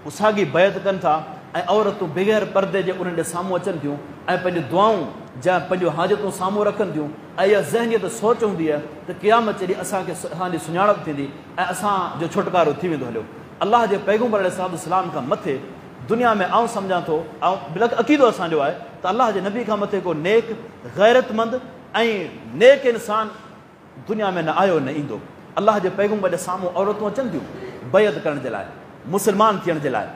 साॻी बैत कनि था ऐं औरतूं बग़ैर परदे जे उन्हनि ॾे साम्हूं अचनि थियूं ऐं पंहिंजूं दुआऊं जा पंहिंजूं हाजतूं साम्हूं रखनि थियूं। ऐं इहा ज़हनियत सोच हूंदी आहे त क़यामत ॾींहुं असांखे असांजी सुञाणप थींदी ऐं असांजो छुटकारो थी वेंदो। हलियो अलाह जे पैगम्बर अलैहिस्सलाम खां मथे दुनिया में आउं सम्झां थो, ऐं अक़ीदो असांजो आहे त अलाह जे नबी खां मथे को नेक, गैरतमंद ऐं नेक इंसान दुनिया में न आयो न ईंदो। अलाह जे पैगम्बर जे साम्हूं औरतूं अचनि थियूं बैत करण जे लाइ, मुस्लमान थियण जे लाइ।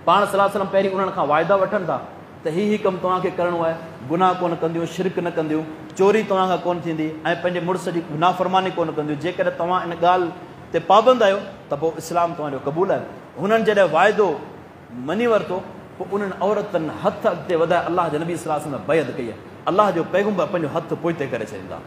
पाण सल्लल्लाहु अलैहि वसल्लम पहिरीं उन्हनि खां वाइदा वठनि था त हीउ कमु तव्हांखे करिणो आहे, गुनाह कोन कंदियूं, शिरक न कंदियूं, चोरी तव्हां खां कोन थींदी ऐं पंहिंजे मुड़ुस जी नाफ़रमानी कोन कंदियूं। जेकॾहिं तव्हां इन ॻाल्हि ते पाबंद आहियो त पोइ इस्लाम तव्हांजो क़बूल आहे। हुननि जॾहिं वाइदो मञी वरितो, पोइ उन्हनि औरतुनि हथ अॻिते वधाए अलाह जे नबी सल्लल्लाहु अलैहि वसल्लम बैत कई आहे। अलाह जो पैगम्बर पंहिंजो हथु पोइते करे छॾींदा।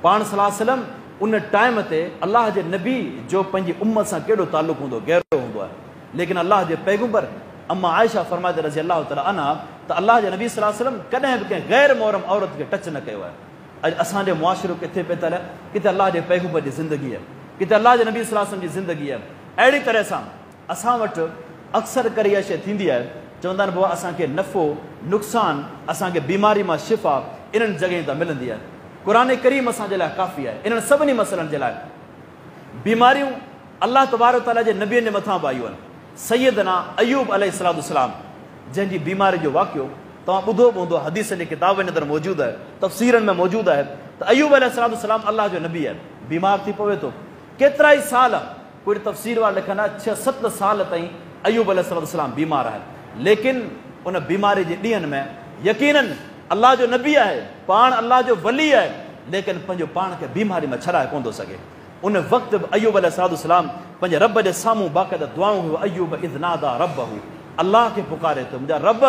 पाण सल्लल्लाहु अलैहि वसल्लम उन टाइम ते अलाह जे नबी जो पंहिंजी उम्मत सां कहिड़ो ताल्लुक़ हूंदो, गहरो हूंदो आहे। लेकिन अलाह जे पैगम्बर अम्मा आयशा फरमाए रज़ी अल्लाह ताला अन्हा त अलाह जे नबी सल्लल्लाहु अलैहि वसल्लम कॾहिं बि कंहिं गैर मोहरम औरत खे टच न कयो आहे। अॼु असांजो मुआशिरो किथे पियो हले? किथे अलाह जे पैगम्बर जी ज़िंदगी आहे, किथे अलाह जे नबी सल्लल्लाहु अलैहि वसल्लम जी ज़िंदगी आहे। अहिड़ी तरह सां असां वटि अक्सर करे इहा शइ थींदी आहे, चवंदा आहिनि बाबा असांखे नफ़ो नुक़सानु, असांखे बीमारी मां शिफ़ा इन्हनि जॻहियुनि तां मिलंदी आहे। क़ुरान करीम असांजे लाइ काफ़ी आहे इन्हनि सभिनी मसइलनि जे लाइ। बीमारियूं अलाह तबारक तआला जे नबीअ जे मथां बि आयूं आहिनि। सैयदना अयूब अलैहिस्सलाम जंहिंजी बीमारी जो वाक़ियो तव्हां ॿुधो बि हूंदो, हदीस जे किताबनि जे अंदरि मौजूदु आहे, तफ़सीरनि में मौजूदु आहे त अयूब अलैहिस्सलाम अलाह जो नबी आहे, बीमार थी पवे थो। केतिरा ई साल, कोई तफ़सीर वारा लिखंदा 6-7 साल ताईं अयूब अलैहिस्सलाम बीमार आहे। लेकिन उन बीमारी जे ॾींहंनि में यकीनन अलाह जो नबी आहे, पाण अलाह जो वली आहे, लेकिन पंहिंजो पाण खे बीमारी में छॾाए कोन थो सघे। उन वक़्तु बि अयूब अलैहिस्सलाम पंहिंजे रब जे साम्हूं बाक़ाइदा दुआऊं हुयूं। अयूब इज़ नादा रब्बहू, अलाह खे पुकारे थो, मुंहिंजा रब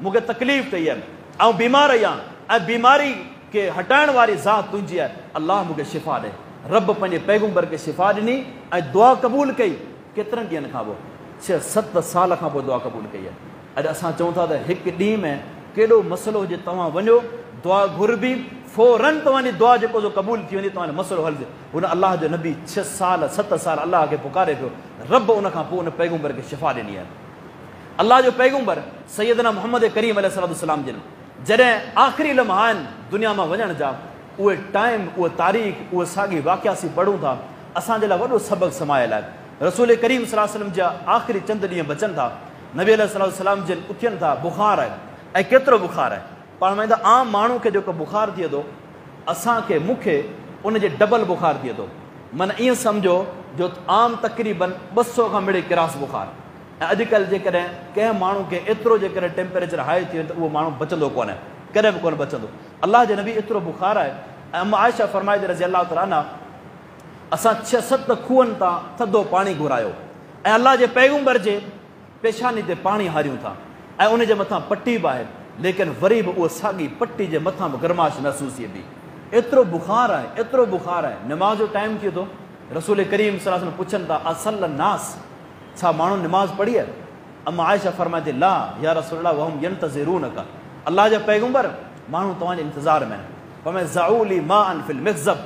मूंखे तकलीफ़ कई आहे ऐं बीमार आहियां ऐं बीमारी खे हटाइण वारी ज़ात तुंहिंजी आहे, अलाह मूंखे शिफ़ा ॾे। रब पंहिंजे पैगम्बर खे शिफ़ा ॾिनी ऐं दुआ क़बूल कई। केतिरनि ॾींहंनि खां पोइ? 6-7 साल खां पोइ दुआ क़बूल कई आहे। अॼु असां चऊं था त हिकु ॾींहं में केॾो मसइलो हुजे, तव्हां वञो दुआ घुरबी, फौरन तव्हांजी दुआ जेको क़बूल थी वेंदी, तव्हांजो मसइलो हल। हुन अलाह जो नबी 6-7 साल अलाह खे पुकारे पियो, रब उन खां पोइ उन पैगम्बर खे शिफ़ा ॾिनी आहे। अलाह जो पैगम्बर सैयदना मोहम्मद करीम अलैहिस्सलाम जिन जॾहिं आख़िरी लम्हा आहिनि दुनिया मां वञण जा, उहे टाइम, उहे तारीख़, उहे साॻी वाक़ियासी पढ़ूं था, असांजे लाइ वॾो सबक़ समायल आहे। रसूल करीम सल्लल्लाहु अलैहि वसल्लम जा आख़िरी चंद ॾींहं बचनि था, नबी अलैहिस्सलाम जिन उथियनि था, बुख़ार आहे ऐं केतिरो बुख़ार आहे। पाण वेंदा आम माण्हू खे जेको बुख़ार थिए थो, असांखे मूंखे उनजे डबल बुख़ार थिए थो। माना ईअं सम्झो जो आम तक़रीबन 200 खां मिड़े किरास बुख़ार। ऐं अॼुकल्ह जेकॾहिं कंहिं माण्हू खे एतिरो जेकॾहिं टेम्परेचर हाई थी वञे त उहो माण्हू बचंदो कोन्हे, कॾहिं बि कोन बचंदो। अलाह जे नबी एतिरो बुख़ार आहे। ऐं अम्मा आयशा फरमाए रज़ी अल्लाह ताला अन्हा, असां 6-7 खूहनि तां थधो पाणी घुरायो ऐं अलाह जे पैगम्बर जे पेशानी ते पाणी हारियूं था ऐं उनजे मथां पटी बि आहे, लेकिन वरी बि उहा साॻी पटी जे मथां बि गरमाश महसूस थिए थी। एतिरो बुखार आहे, एतिरो बुखार आहे। निमाज़ जो टाइम थिए थो, रसूल करीम सल्लल्लाहु अलैहि वसल्लम पुछनि था असल नास, छा माण्हू निमाज़ पढ़ी आहे? अम्मा आयशा फरमाए थी ला या रसूलल्लाह वहम यंतज़िरूनका, अल्लाह जा पैगंबर माण्हू तव्हांजे इंतज़ार में आहिनि। फरमाए ज़ऊली माअन फिल मिग़ज़ब,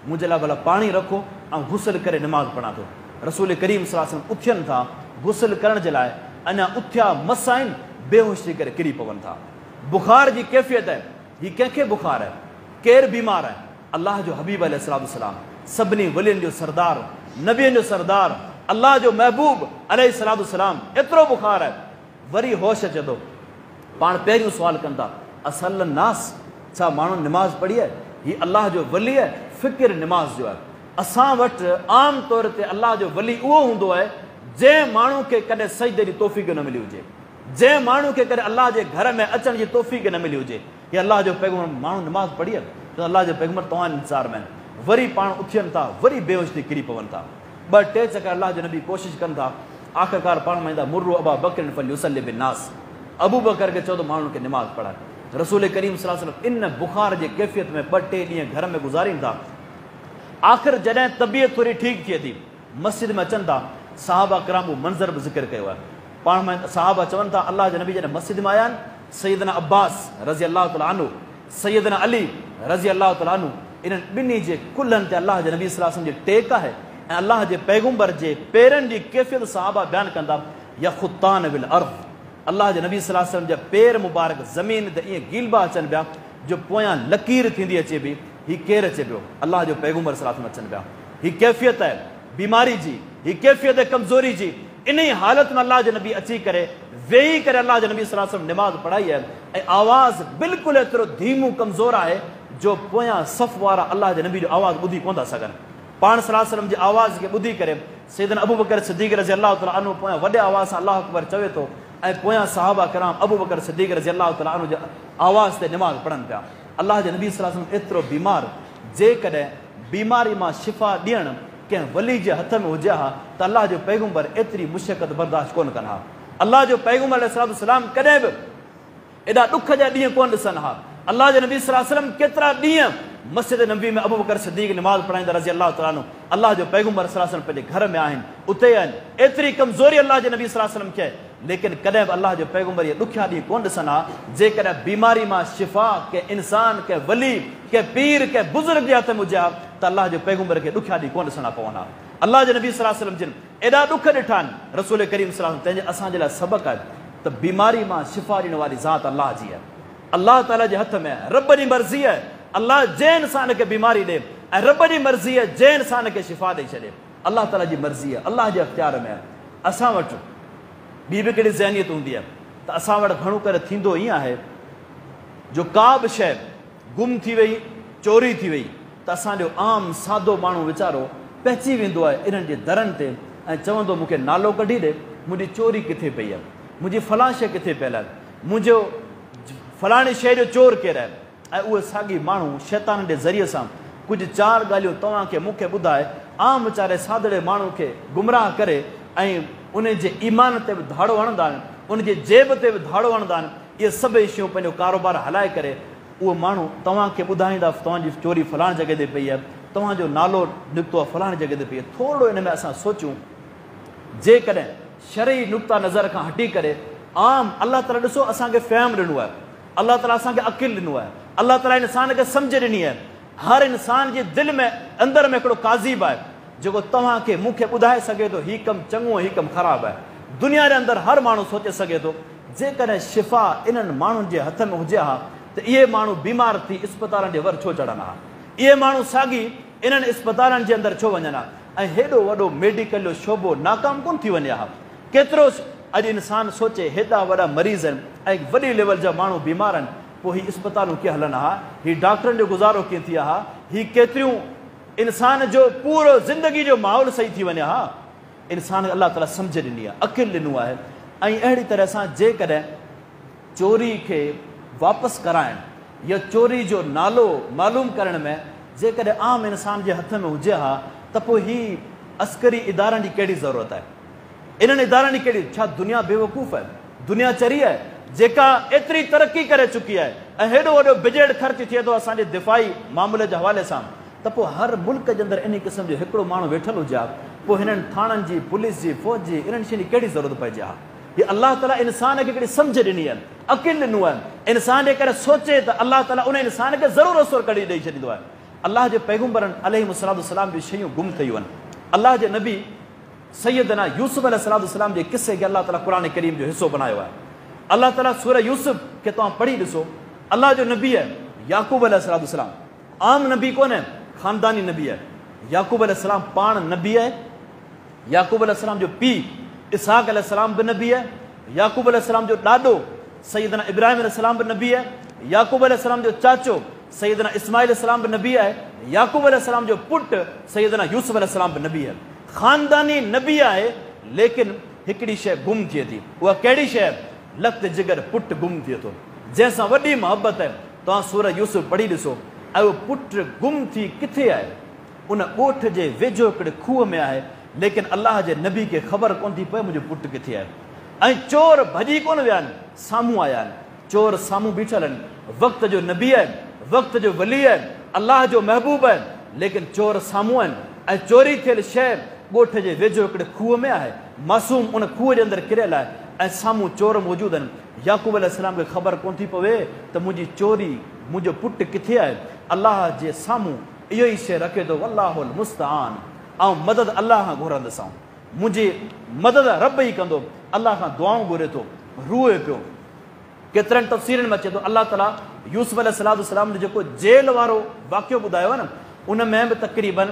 मुंहिंजे लाइ भला पाणी रखो ऐं गुस्ल करे निमाज़ पढ़ां थो। रसूल करीम सल्लल्लाहु अलैहि वसल्लम उथियनि था गुस्ल करण जे लाइ, अञा उथिया मस आहिनि, बेहोश थी करे किरी पवनि था। बुखार जी कैफ़ियत आहे, हीउ कंहिंखे बुखार आहे? केरु बीमार आहे? अल्लाह जो हबीब अलैहिस्सलाम, सभिनी वलियुनि जो सरदार, नबियुनि जो सरदार, अल्लाह जो महबूब अलैहिस्सलाम, एतिरो बुखार आहे। वरी होश अचे थो, पाण पहिरियों सुवाल कनि था असल नास, छा माण्हू निमाज़ पढ़ी आहे? हीउ अल्लाह जो वली आहे, फ़िक्र निमाज़ जो आहे। असां वटि आम तौर ते अल्लाह जो वली उहो हूंदो आहे जंहिं माण्हू खे कॾहिं सजदे जी तौफ़ीक़ न मिली हुजे, जंहिं माण्हू खे कॾहिं अल्लाह जे घर में अचण जी तौफ़ीक़ न मिली हुजे। हीअ अल्लाह जो पैगंबर, माण्हू निमाज़ पढ़ी आहे त अल्लाह जो पैगंबर तव्हां इंतज़ार में आहिनि। वरी पाण उथियनि था, वरी बेहोश थी किरी पवनि था। ॿ टे चकर अल्लाह जो नबी कोशिशि कनि था, आख़िरकार पाण माईंदा मुर्रु अबा बकर फलयुसल्लि बिन्नास, अबू बकर खे चओ त माण्हुनि खे निमाज़ पढ़ाए। रसूल करीम सल्लल्लाहु अलैहि वसल्लम इन बुखार जे कैफ़ियत में 2-3 ॾींहं घर में गुज़ारीनि था। आख़िर जॾहिं तबियत थोरी ठीकु थिए थी, मस्जिद में अचनि था, सहाबा किराम उहो मंज़र बि ज़िक्र कयो आहे। पाण में सहाबा चवनि था अल्लाह जे नबी जॾहिं मस्जिद में आया आहिनि, सैयदना अब्बास रज़ी अल्लाह तआला अन्हु, सैयदना अली रज़ी अल्लाह तआला अन्हु, इन्हनि ॿिन्ही जे कुल्हनि ते अल्लाह जे नबी सल्लल्लाहु अलैहि वसल्लम जी टेक आहे ऐं अल्लाह जे पैगंबर जे पेरनि जी कैफ़ियत सहाबा बयानु कंदा। यख़ुतान बिल अर्ज़, अल्लाह जे नबी सल्लल्लाहु अलैहि वसल्लम जा पेर मुबारक ज़मीन ते ईअं गीलबा अचनि पिया जो पोयां लकीर थींदी अचे पई। हीउ केरु अचे पियो? अल्लाह जो पैगंबर सल्लल्लाहु अलैहि वसल्लम अचनि पिया। हीउ कैफ़ियत आहे बीमारी जी, हीउ कैफ़ियत आहे कमज़ोरी जी। इन ई हालत में अल्लाह जो नबी अची करे वेही करे अल्लाह जो नबी सल्लल्लाहु अलैहि वसल्लम निमाज़ पढ़ाई आहे ऐं आवाज़ बिल्कुलु एतिरो धीमो कमज़ोर आहे जो पोयां सफ़ वारा अल्लाह जे नबी जो आवाज़ ॿुधी कोन था सघनि। पाण सल्लल्लाहु अलैहि वसल्लम जी आवाज़ खे ॿुधी करे सैयदना अबू बकर सिद्दीक़ रज़ी अल्लाह तआला अन्हु पोयां वॾे आवाज़ सां अल्लाहु अकबर चवे थो ऐं पोयां सहाबा किराम अबू बकर सिद्दीक़ रज़ी अल्लाह तआला अन्हु जे आवाज़ ते निमाज़ पढ़नि पिया। अल्लाह जे नबी सल्लल्लाहु अलैहि वसल्लम एतिरो बीमार, जेकॾहिं बीमारी मां शिफ़ा ॾियणु कंहिं वली जे हथ में हुजे हा त अल्लाह जो पैगंबर एतिरी मुशक़त बर्दाश्त कोन कनि हा। अल्लाह जो पैगंबर अलैहिस्सलाम कॾहिं बि एॾा ॾुख जा ॾींहं कोन ॾिसनि हा। अल्लाह जे नबी सल्लल्लाहु अलैहि वसल्लम केतिरा ॾींहं मस्जिद नबी में अबू बकर सिद्दीक़ निमाज़ पढ़ाईंदा रज़ी अल्लाह तआला अन्हु, अल्लाह जो पैगंबर सल्लल्लाहु अलैहि वसल्लम पंहिंजे घर में आहिनि, उते आहिनि। एतिरी कमज़ोरी अल्लाह जे नबी सल्लल्लाहु अलैहि वसल्लम खे, लेकिन कॾहिं बि अल्लाह जो पैगंबर इहे ॾुखिया ॾींहं कोन ॾिसनि हा। जेकॾहिं बीमारी मां शिफ़ा कंहिं इंसान, कंहिं वली, कंहिं पीर, कंहिं बुज़ुर्ग जे हथ में हुजे हा त अल्लाह जो पैगंबर खे ॾुखिया ॾींहं कोन ॾिसणा पवनि हा। अल्लाह जे नबी सल्लल्लाहु अलैहि वसल्लम जिन एॾा ॾुख ॾिठा आहिनि, रसूल करीम सल्लल्लाहु अलैहि वसल्लम, तंहिंजे असांजे लाइ सबक़ आहे त बीमारी मां शिफ़ा ॾियण वारी ज़ात अल्लाह जी आहे, अल्लाह ताला जे हथ में आहे। रब जी मर्ज़ी आहे अल्लाह जंहिं इंसान खे बीमारी ॾे ऐं रब जी मर्ज़ी आहे जंहिं इंसान खे शिफ़ा ॾेई छॾे। अल्लाह ताला जी मर्ज़ी आहे, अल्लाह जे अख़्तियार में आहे। असां वटि ॿी बि कहिड़ी ज़हनियत हूंदी आहे त असां वटि घणो करे थींदो ईअं आहे जो का बि शइ गुम थी वई, चोरी थी वई त असांजो आम सादो माण्हू वीचारो पहुची वेंदो आहे इन्हनि जे दरनि ते ऐं चवंदो मूंखे नालो कढी ॾे, मुंहिंजी चोरी किथे पई आहे, मुंहिंजी फलां शइ किथे पियल आहे, मुंहिंजो फलाणी शइ जो चोर केरु आहे। ऐं उहे साॻी माण्हू शैतान जे ज़रिए सां कुझु 4 ॻाल्हियूं तव्हांखे मूंखे ॿुधाए आम वीचारे सादड़े माण्हू खे गुमराह करे ऐं उन जे ईमान ते बि धाड़ो हणंदा आहिनि, उन जे जेब ते बि धाड़ो हणंदा आहिनि। इहे सभई शयूं पंहिंजो कारोबार हलाए करे उहो माण्हू तव्हांखे ॿुधाईंदा तव्हांजी चोरी फलाणे जॻह ते पई आहे, तव्हांजो नालो निकितो आहे फलाणे जॻह ते पई आहे। थोरो हिन में असां सोचूं, जेकॾहिं शरई नुक़्ता नज़र खां हटी करे आम अल्लाह ताला ॾिसो असांखे फ़हम ॾिनो आहे, अल्लाह ताला असांखे अक़िल ॾिनो आहे, अल्लाह ताला इंसान खे सम्झ ॾिनी आहे। हर इंसान जे दिलि में अंदरि में हिकिड़ो काज़ीब आहे जेको तव्हांखे मूंखे ॿुधाए सघे थो हीउ कमु चङो हीउ कमु ख़राबु आहे। दुनिया जे अंदरि हर माण्हू सोचे सघे थो जेकॾहिं शिफ़ा इन्हनि माण्हुनि जे हथ में हुजे हा त इहे माण्हू बीमार थी इस्पतालनि जे वर छो चढ़नि हा, इहे माण्हू साॻी इन्हनि इस्पतालनि जे अंदरि छो वञनि हा ऐं हेॾो वॾो मेडिकल जो शोबो नाकाम कोन थी वञे हा। केतिरो अॼु इंसानु सोचे हेॾा वॾा मरीज़ आहिनि ऐं वॾी लेवल जा माण्हू बीमार आहिनि, पोइ हीअ इस्पतालूं कीअं हलनि हा, हीअ डॉक्टरनि जो गुज़ारो कीअं थी हा, हीअ केतिरियूं इंसान जो पूरो ज़िंदगी जो माहौल सही थी वञे हा। इंसान खे अल्लाह ताला सम्झ ॾिनी आहे, अक़िल ॾिनो आहे। ऐं अहिड़ी तरह सां जेकॾहिं चोरी खे वापसि कराइण या चोरी जो नालो मालूम करण में जेकॾहिं आम इंसान जे हथ में हुजे हा त पोइ हीअ अस्करी इदारनि जी कहिड़ी ज़रूरत आहे, इन्हनि इदारनि जी कहिड़ी, छा दुनिया बेवकूफ़ आहे, दुनिया चरी आहे जेका एतिरी तरक़ी करे चुकी आहे ऐं हेॾो वॾो बजट ख़र्च थिए थो असांजे दिफ़ाई मामले जे हवाले सां, त पोइ हर मुल्क जे अंदरि इन क़िस्म जो हिकिड़ो माण्हू वेठल हुजे हा, पोइ हिननि थाणनि जी, पुलिस जी, फ़ौज जी, इन्हनि शयुनि जी कहिड़ी ज़रूरत पइजे हा? हीअ अलाह ताला इंसान खे हिकिड़ी सम्झ ॾिनी आहे, अक़िल ॾिनो आहे, इंसान जे करे सोचे त अलाह ताला उन इंसान खे ज़रूरु असुर कढी ॾेई छॾींदो आहे। अलाह जे पैगुंबरनि अलैहिस्सलाम जूं शयूं गुम कयूं आहिनि। अलाह जे नबी सैयदना यूसुफ अलैहिस्सलाम जे किसे खे अलाह ताला क़ुरान करीम जो हिसो बनायो आहे। अलाह ताला सूरह यूसुफ खे तव्हां पढ़ी ॾिसो, अलाह जो नबी आहे याकूब अलैहिस्सलाम, आम नबी कोन्हे, ख़ानदानी नबी आहे। याकूब अलैहिस्सलाम पाण नबी आहे, याकूब अलैहिस्सलाम जो पीउ इसहाक अलैहिस्सलाम बि नबी आहे, याकूब अलैहिस्सलाम जो ॾाॾो सैयदना इब्राहिम अलैहिस्सलाम बि नबी आहे, याकूब अलैहिस्सलाम जो चाचो सैयदना इस्माइल अलैहिस्सलाम बि नबी आहे, याकूब अलैहिस्सलाम जो पुटु सैयदना यूसुफ अलैहिस्सलाम बि नबी आहे। ख़ानदानी नबी आहे, लेकिन हिकिड़ी शइ गुम थिए थी। उहा कहिड़ी शइ? लख़्त जिगर पुटु गुम थिए थो, जंहिंसां वॾी मोहबत आहे। तव्हां सूरह यूसुफ पढ़ी ॾिसो, ऐं उहो पुटु गुम थी किथे आहे? उन ॻोठ जे वेझो हिकिड़े खूह में आहे, लेकिन अलाह जे नबी खे ख़बर कोन थी पए मुंहिंजो पुटु किथे आहे। ऐं चोर भॼी कोन विया आहिनि, साम्हूं आया आहिनि, चोर साम्हूं बीठल आहिनि। वक़्त जो नबी आहे, वक़्त जो वली आहे, अलाह जो महबूब आहे, लेकिन चोर साम्हूं आहिनि। ऐं चोरी थियल शइ ॻोठ जे वेझो हिकिड़े खूह में आहे, मासूम उन खूह जे अंदरि किरियल आहे, ऐं साम्हूं चोर मौजूदु आहिनि। याकूब अलैहिस्सलाम खे ख़बर कोन थी पवे त मुंहिंजी चोरी, मुंहिंजो पुटु किथे आहे। अलाह जे साम्हूं इहो ई शइ रखे थो, वल्लाहुल मुस्तआन, ऐं मदद अलाह खां घुरंदुसि, मुंहिंजी मदद रब ई कंदो। अलाह खां दुआऊं घुरे थो, रूए पियो। केतिरनि तफ़सीरनि में अचे थो अलाह ताला यूसुफ अलैहिस्सलाम जो जेको जेल वारो वाक़ियो ॿुधायो आहे न, उन में बि तक़रीबन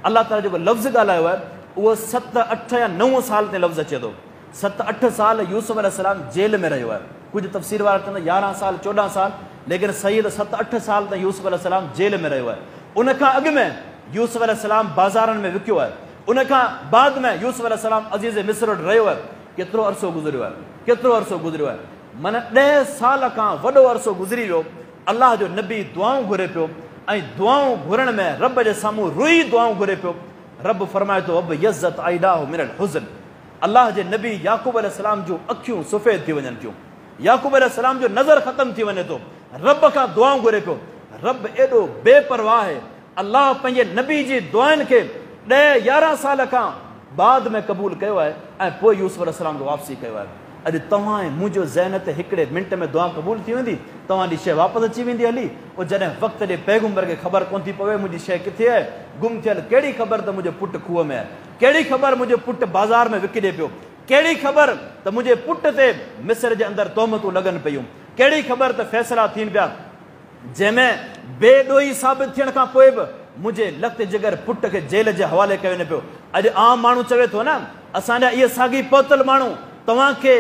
अलाह ताला जेको लफ़्ज़ ॻाल्हायो आहे उहो 7, 8 या 9 साल ते लफ़्ज़ अचे थो। 7, 8 साल यूसुफ अलैहिस्सलाम जेल में रहियो आहे। कुझु तफ़सीर वारा चवंदा 11 साल 14 साल, लेकिन सही त 7, 8 साल त यूसुफ अलैहिस्सलाम जेल में रहियो आहे। उन खां अॻु में यूसुफ अलैहिस्सलाम बाज़ारनि में विकियो आहे। उन खां बाद में यूसुफ अलैहिस्सलाम अज़ीज़ मिस्र वटि रहियो आहे। केतिरो अरसो गुज़रियो आहे, केतिरो अरसो गुज़रियो आहे, माना 10 साल खां वॾो अरसो गुज़री वियो। अलाह जो नबी दुआऊं घुरे पियो, ऐं दुआऊं घुरण में रब जे साम्हूं रुई दुआऊं घुरे पियो। रब फरमाए थो, अब यज़्ज़त आइदाहु मिनल हुज़्न। अलाह जे नबी याकूब अलैहिस्सलाम जूं अखियूं सफ़ेद थी वञनि थियूं, याकूब अलैहिस्सलाम जो नज़र ख़तम थी वञे थो। रब खां दुआऊं घुरे पियो। रब एॾो बेपरवाह आहे, अलाह पंहिंजे नबी जी दुआनि खे 10-11 साल खां बाद में क़बूल कयो आहे, ऐं पोइ यूसुफ अलैहिस्सलाम खे वापसी कयो आहे। अॼु तव्हां ऐं मुंहिंजो ज़हन ते हिकिड़े मिंट में दुआ क़बूल थी वेंदी, तव्हांजी शइ वापसि अची वेंदी हली। पोइ जॾहिं वक़्त जे पैगुंबर खे ख़बर कोन थी पवे मुंहिंजी शइ किथे आहे, गुम थियल, कहिड़ी ख़बर त मुंहिंजो पुटु खूह में आहे, कहिड़ी ख़बर मुंहिंजो पुटु बाज़ार में विकिणे पियो, कहिड़ी ख़बर त मुंहिंजे पुट ते मिस्र जे अंदरि तोहमतूं लॻनि पियूं, कहिड़ी ख़बर त फ़ैसिला थियनि पिया जंहिंमें बेॾोही साबित थियण खां पोइ बि मुंहिंजे लख़्त जिगर पुट खे जेल जे हवाले कयो वञे पियो। अॼु आम माण्हू चवे थो न, असांजा इहे साॻी पहुतल माण्हू तव्हांखे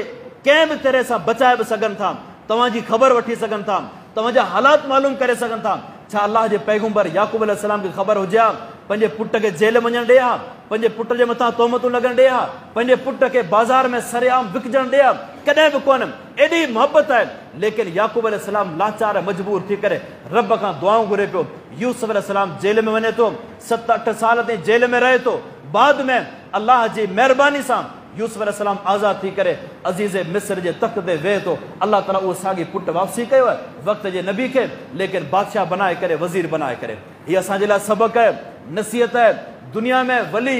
कंहिं बि तरह सां बचाए बि सघनि था, तव्हांजी ख़बर वठी सघनि था, तव्हांजा हालात मालूम करे सघनि था। छा अलाह जे पैगुंबर याकूब अलैहिस्सलाम खे ख़बर हुजे हा पंहिंजे पुट खे जेल वञणु ॾे हा, पंहिंजे पुट जे मथां तोहमतूं लॻण ॾे हा, पंहिंजे पुट खे बाज़ार में सरेआम विकिजणु ॾे हा? कॾहिं बि कोन। एॾी मोहबत आहे, लेकिन याकूब अलैहिस्सलाम लाचार मजबूर थी करे रब खां दुआऊं घुरे पियो। यूसुफ अलैहिस्सलाम जेल में वञे थो, 7-8 साल ताईं जेल में रहे थो। बाद में अलाह जी महिरबानी सां यूसुफ अलैहिस्सलाम आज़ाद थी करे अज़ीज़ मिस्र जे तख़्त ते वेहे थो। अलाह ताला उहो साॻी पुटु वापसी कयो आहे वक़्त जे नबी खे, लेकिन बादशाह बनाए करे, वज़ीर बनाए करे। हीअ असांजे लाइ सबक़ आहे, नसीहत आहे। दुनिया में वली,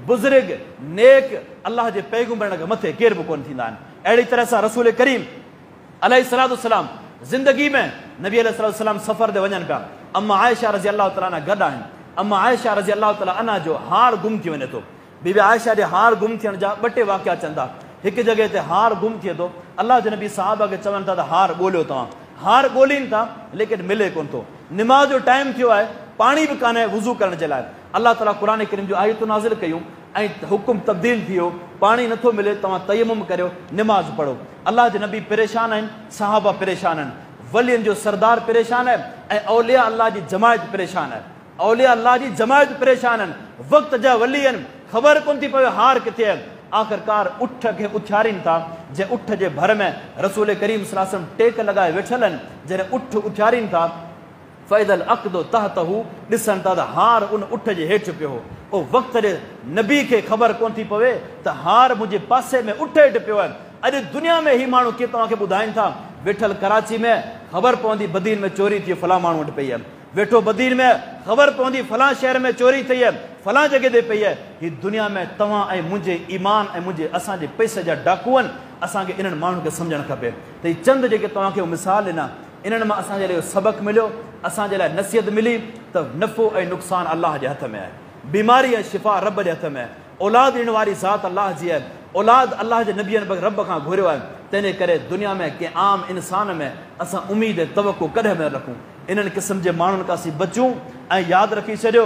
बुज़ुर्ग, नेक अलाह जे पैगुंबरनि खे मथे केर बि कोन थींदा आहिनि। अहिड़ी तरह सां रसूल करीम अलैहिस्सलाम ज़िंदगी में नबी अलैहिस्सलाम सफ़र ते वञनि पिया। अम्मा आयशा रज़ी अलाह ताला अन्हा गॾु आहिनि। अम्मा आयशा रज़ी अलाह ताला अन्हा जो हार गुम थी वञे थो। बीबी आयशा जे हार गुम थियण जा 2 टे वाक़िया अचनि था। हिकु जॻह ते हार गुम थिए थो, अलाह जे नबी साहबा खे चवनि था त हार ॻोल्हियो तव्हां। हार ॻोल्हीनि था, लेकिन मिले कोन थो। निमाज़ जो टाइम थियो आहे, पाणी बि कान्हे वुज़ू करण जे लाइ। अलाह ताला क़ुरान करीम जो आयतूं नाज़िल कयूं ऐं हुकुम तब्दील थी वियो, पाणी नथो मिले, तव्हां तयम्मुम करियो, निमाज़ पढ़ो। अलाह जे नबी परेशान आहिनि, साहबा परेशान आहिनि, वलियनि जो सरदार परेशान आहे, ऐं औलिया अलाह जी जमायत परेशान आहे। औलिया अलाह जी जमायत परेशान आहिनि, वक़्त जा वली आहिनि, ख़बर कोन थी पवे हार किथे आहे। आख़िरकार उठ खे उथियारीनि था, जंहिं उठ जे भर में रसूल करीम सल्लल्लाहु अलैहि वसल्लम टेक लॻाए वेठल आहिनि, जॾहिं उठ उथियारीनि था, फ़ैदल अक़दो तहतहू, ॾिसनि था त हार उन उठ जे हेठि पियो हो। उहो वक़्त जे नबी खे ख़बर कोन थी पवे त हार मुंहिंजे पासे में उठ हेठि पियो आहे। अॼु दुनिया में ही माण्हू कीअं तव्हांखे ॿुधाइनि था वेठल कराची में ख़बर पवंदी बदीन में चोरी थी फलां माण्हू वटि पई आहे, वेठो बदीन में ख़बर पवंदी फलां शहर में चोरी थी आहे, फलां जॻह ते पई आहे। ही दुनिया में तव्हां ऐं मुंहिंजे ईमान ऐं मुंहिंजे असांजे पैसे जा डाकू आहिनि। असांखे इन्हनि माण्हुनि खे सम्झणु खपे त हीअ चंद जेके तव्हांखे मिसाल ॾिना इन्हनि मां असांजे लाइ सबक़ु मिलियो, असांजे लाइ नसीहत मिली त नफ़ो ऐं नुक़सानु अलाह जे हथ में आहे, बीमारी ऐं शिफ़ा रब जे हथ में आहे, औलाद ॾियण वारी ज़ात अलाह जी आहे, औलाद अलाह जे नबीअनि रब खां घुरियो आहे। तंहिंजे करे दुनिया में कंहिं आम इंसान में असां उमेद ऐं तवको कॾहिं न रखूं। इन्हनि क़िस्म जे माण्हुनि खां असीं बचूं ऐं यादि रखी छॾियो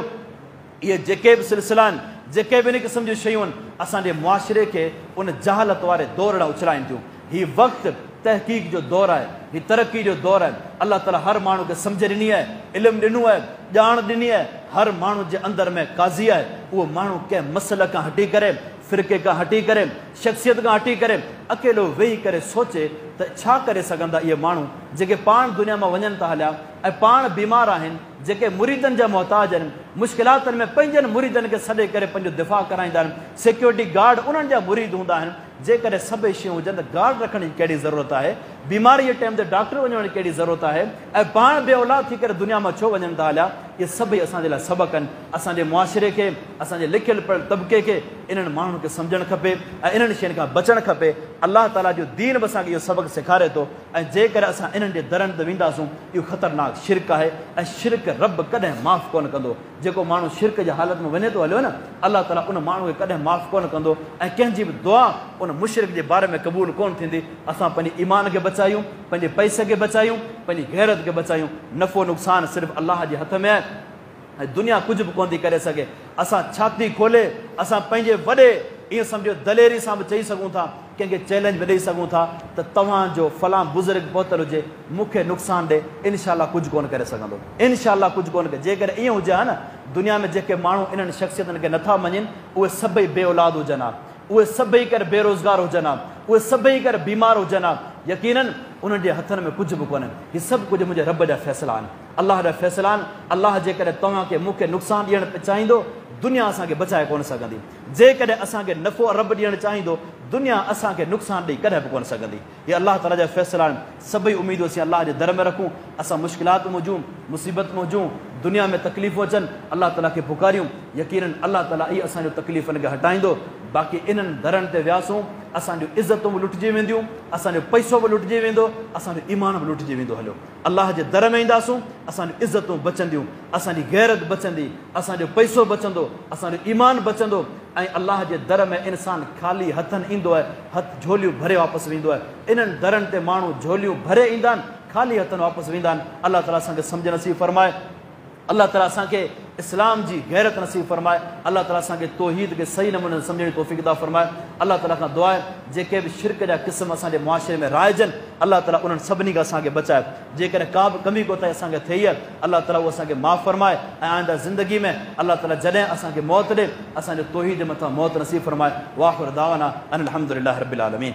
इहे जेके बि सिलसिला आहिनि, जेके बि इन क़िस्म जूं शयूं आहिनि, असांजे मुआशिरे खे उन जहालत वारे दौर ॾांहुं उछलाइनि थियूं। हीउ वक़्तु तहक़ीक़ जो दौरु आहे, हीउ तरक़ी जो दौरु आहे। अलाह ताला हर माण्हू खे सम्झ ॾिनी आहे, इल्मु ॾिनो आहे, ॼाण ॾिनी आहे। हर माण्हू जे अंदरि में काज़ी आहे, उहो माण्हू कंहिं मसल खां हटी करे, फ़िरके खां हटी करे, शख़्सियत खां हटी करे अकेलो वेही करे सोचे त छा करे सघंदा इहे माण्हू जेके पाण दुनिया मां वञनि था हलिया ऐं पाण बीमार आहिनि, जेके मुरीदनि जा मोहताज आहिनि, मुश्किलातनि में पंहिंजनि मुरीदनि खे सॾे करे पंहिंजो दिफ़ा कराईंदा आहिनि। सिक्योरिटी गार्ड उन्हनि जा मुरीद हूंदा आहिनि। जेकॾहिं सभई शयूं हुजनि त गार्ड रखण जी कहिड़ी ज़रूरत आहे, बीमारी जे टाइम ते डॉक्टर वञण जी कहिड़ी ज़रूरत आहे, ऐं पाण बे औलाद थी करे दुनिया मां छो वञनि था हलिया। इहे सभई असांजे लाइ सबक़ आहिनि। असांजे मुआशिरे खे, असांजे लिखियलु पढ़ियलु तबिके खे इन्हनि माण्हुनि खे सम्झणु खपे ऐं इन्हनि शयुनि खां बचणु खपे। अलाह ताला जो दीन बि असांखे इहो सबक़ु सेखारे थो ऐं जेकर असां इन्हनि जे दरनि ते वेंदासूं इहो ख़तरनाक शिरक आहे ऐं शिरक रब कॾहिं माफ़ु कोन कंदो। जेको माण्हू शिरक जी हालत में वञे थो हलियो न, अलाह ताला उन माण्हू खे कॾहिं माफ़ु कोन कंदो ऐं कंहिंजी बि दुआ उन मुशरिक जे बारे में क़बूल कोन थींदी। असां पंहिंजे ईमान खे बचायूं, पंहिंजे पैसे खे बचायूं, पंहिंजी गैरत खे बचायूं। नफ़ो नुक़सानु सिर्फ़ु अलाह जे हथ में आहे ऐं दुनिया कुझु बि कोन थी करे सघे। असां छाती खोले असां पंहिंजे वॾे ईअं सम्झो दलेरी सां बि चई सघूं था, कंहिंखे चैलेंज बि ॾेई सघूं था त तव्हांजो फलां बुज़ुर्ग पहुतल हुजे, मूंखे नुक़सानु ॾे, इनशाला कुझु कोन करे सघंदो, इनशाला कुझु कोन करे। जेकर ईअं हुजे हा न, दुनिया में जेके माण्हू इन्हनि शख़्सियतनि खे नथा मञनि उहे सभई बे औलाद हुजनि हा, उहे सभई करे बेरोज़गार हुजनि हा, उहे सभई करे बीमार हुजनि हा। यकीननि उन्हनि जे हथनि में कुझु बि कोन्हे। हीउ सभु कुझु मुंहिंजे रब जा फ़ैसिला आहिनि, अलाह जा फ़ैसिला आहिनि। अलाह जेकॾहिं तव्हांखे मूंखे नुक़सानु ॾियणु चाहींदो, दुनिया असांखे बचाए कोन सघंदी। जेकॾहिं असांखे नफ़ो रब ॾियणु चाहींदो, दुनिया असांखे नुक़सानु ॾेई कॾहिं बि कोन सघंदी। हीअ अलाह ताला जा फ़ैसिला आहिनि। सभई उमेदूं असीं अलाह जे दर में रखूं। असां मुश्किलात में हुजूं, मुसीबत में हुजूं, दुनिया में तकलीफ़ूं अचनि, अलाह ताला खे पुकारियूं। यकीननि अलाह ताला इहे असांजो तकलीफ़ुनि खे हटाईंदो। बाक़ी इन्हनि दरनि ते वियासूं, असांजूं इज़तूं बि लुटिजी वेंदियूं, असांजो पैसो बि लुटिजी वेंदो, असांजो ईमान बि लुटिजी वेंदो। हलियो अलाह जे दर में ईंदासूं, असांजूं इज़तूं बचंदियूं, असांजी गैरत बचंदी, असांजो पैसो बचंदो, असांजो ईमान बचंदो। ऐं अलाह जे दर में इंसानु ख़ाली हथनि ईंदो आहे, हथ झोलियूं भरे वापसि वेंदो आहे। इन्हनि दरनि ते माण्हू झोलियूं भरे ईंदा आहिनि, ख़ाली हथनि वापसि वेंदा आहिनि। अलाह ताला असांखे सम्झ नसीब फरमाए। अलाह ताला असांखे इस्लाम जी गैरत नसीब फरमाए। अलाह ताला असांखे तौहीद खे सही नमूने सम्झण जी तौफ़ीक़ अता फरमाए। अलाह ताला खां दुआ आहे जेके बि शिरक जा क़िस्म असांजे मुआशिरे में राइजनि, अलाह ताला उन्हनि सभिनी खां असांखे बचाए। जेकॾहिं का बि कमी कोताही असांखे थिए आहे, अलाह ताला उहो असांखे माफ़ु फरमाए ऐं आईंदा ज़िंदगी में अलाह ताला जॾहिं असांखे मौत ॾे, असांजो तौहीद जे मथां मौत नसीब फरमाए। वाख़िर दावाना अनिल हम्दुलिल्लाहि रब्बिल आलमीन।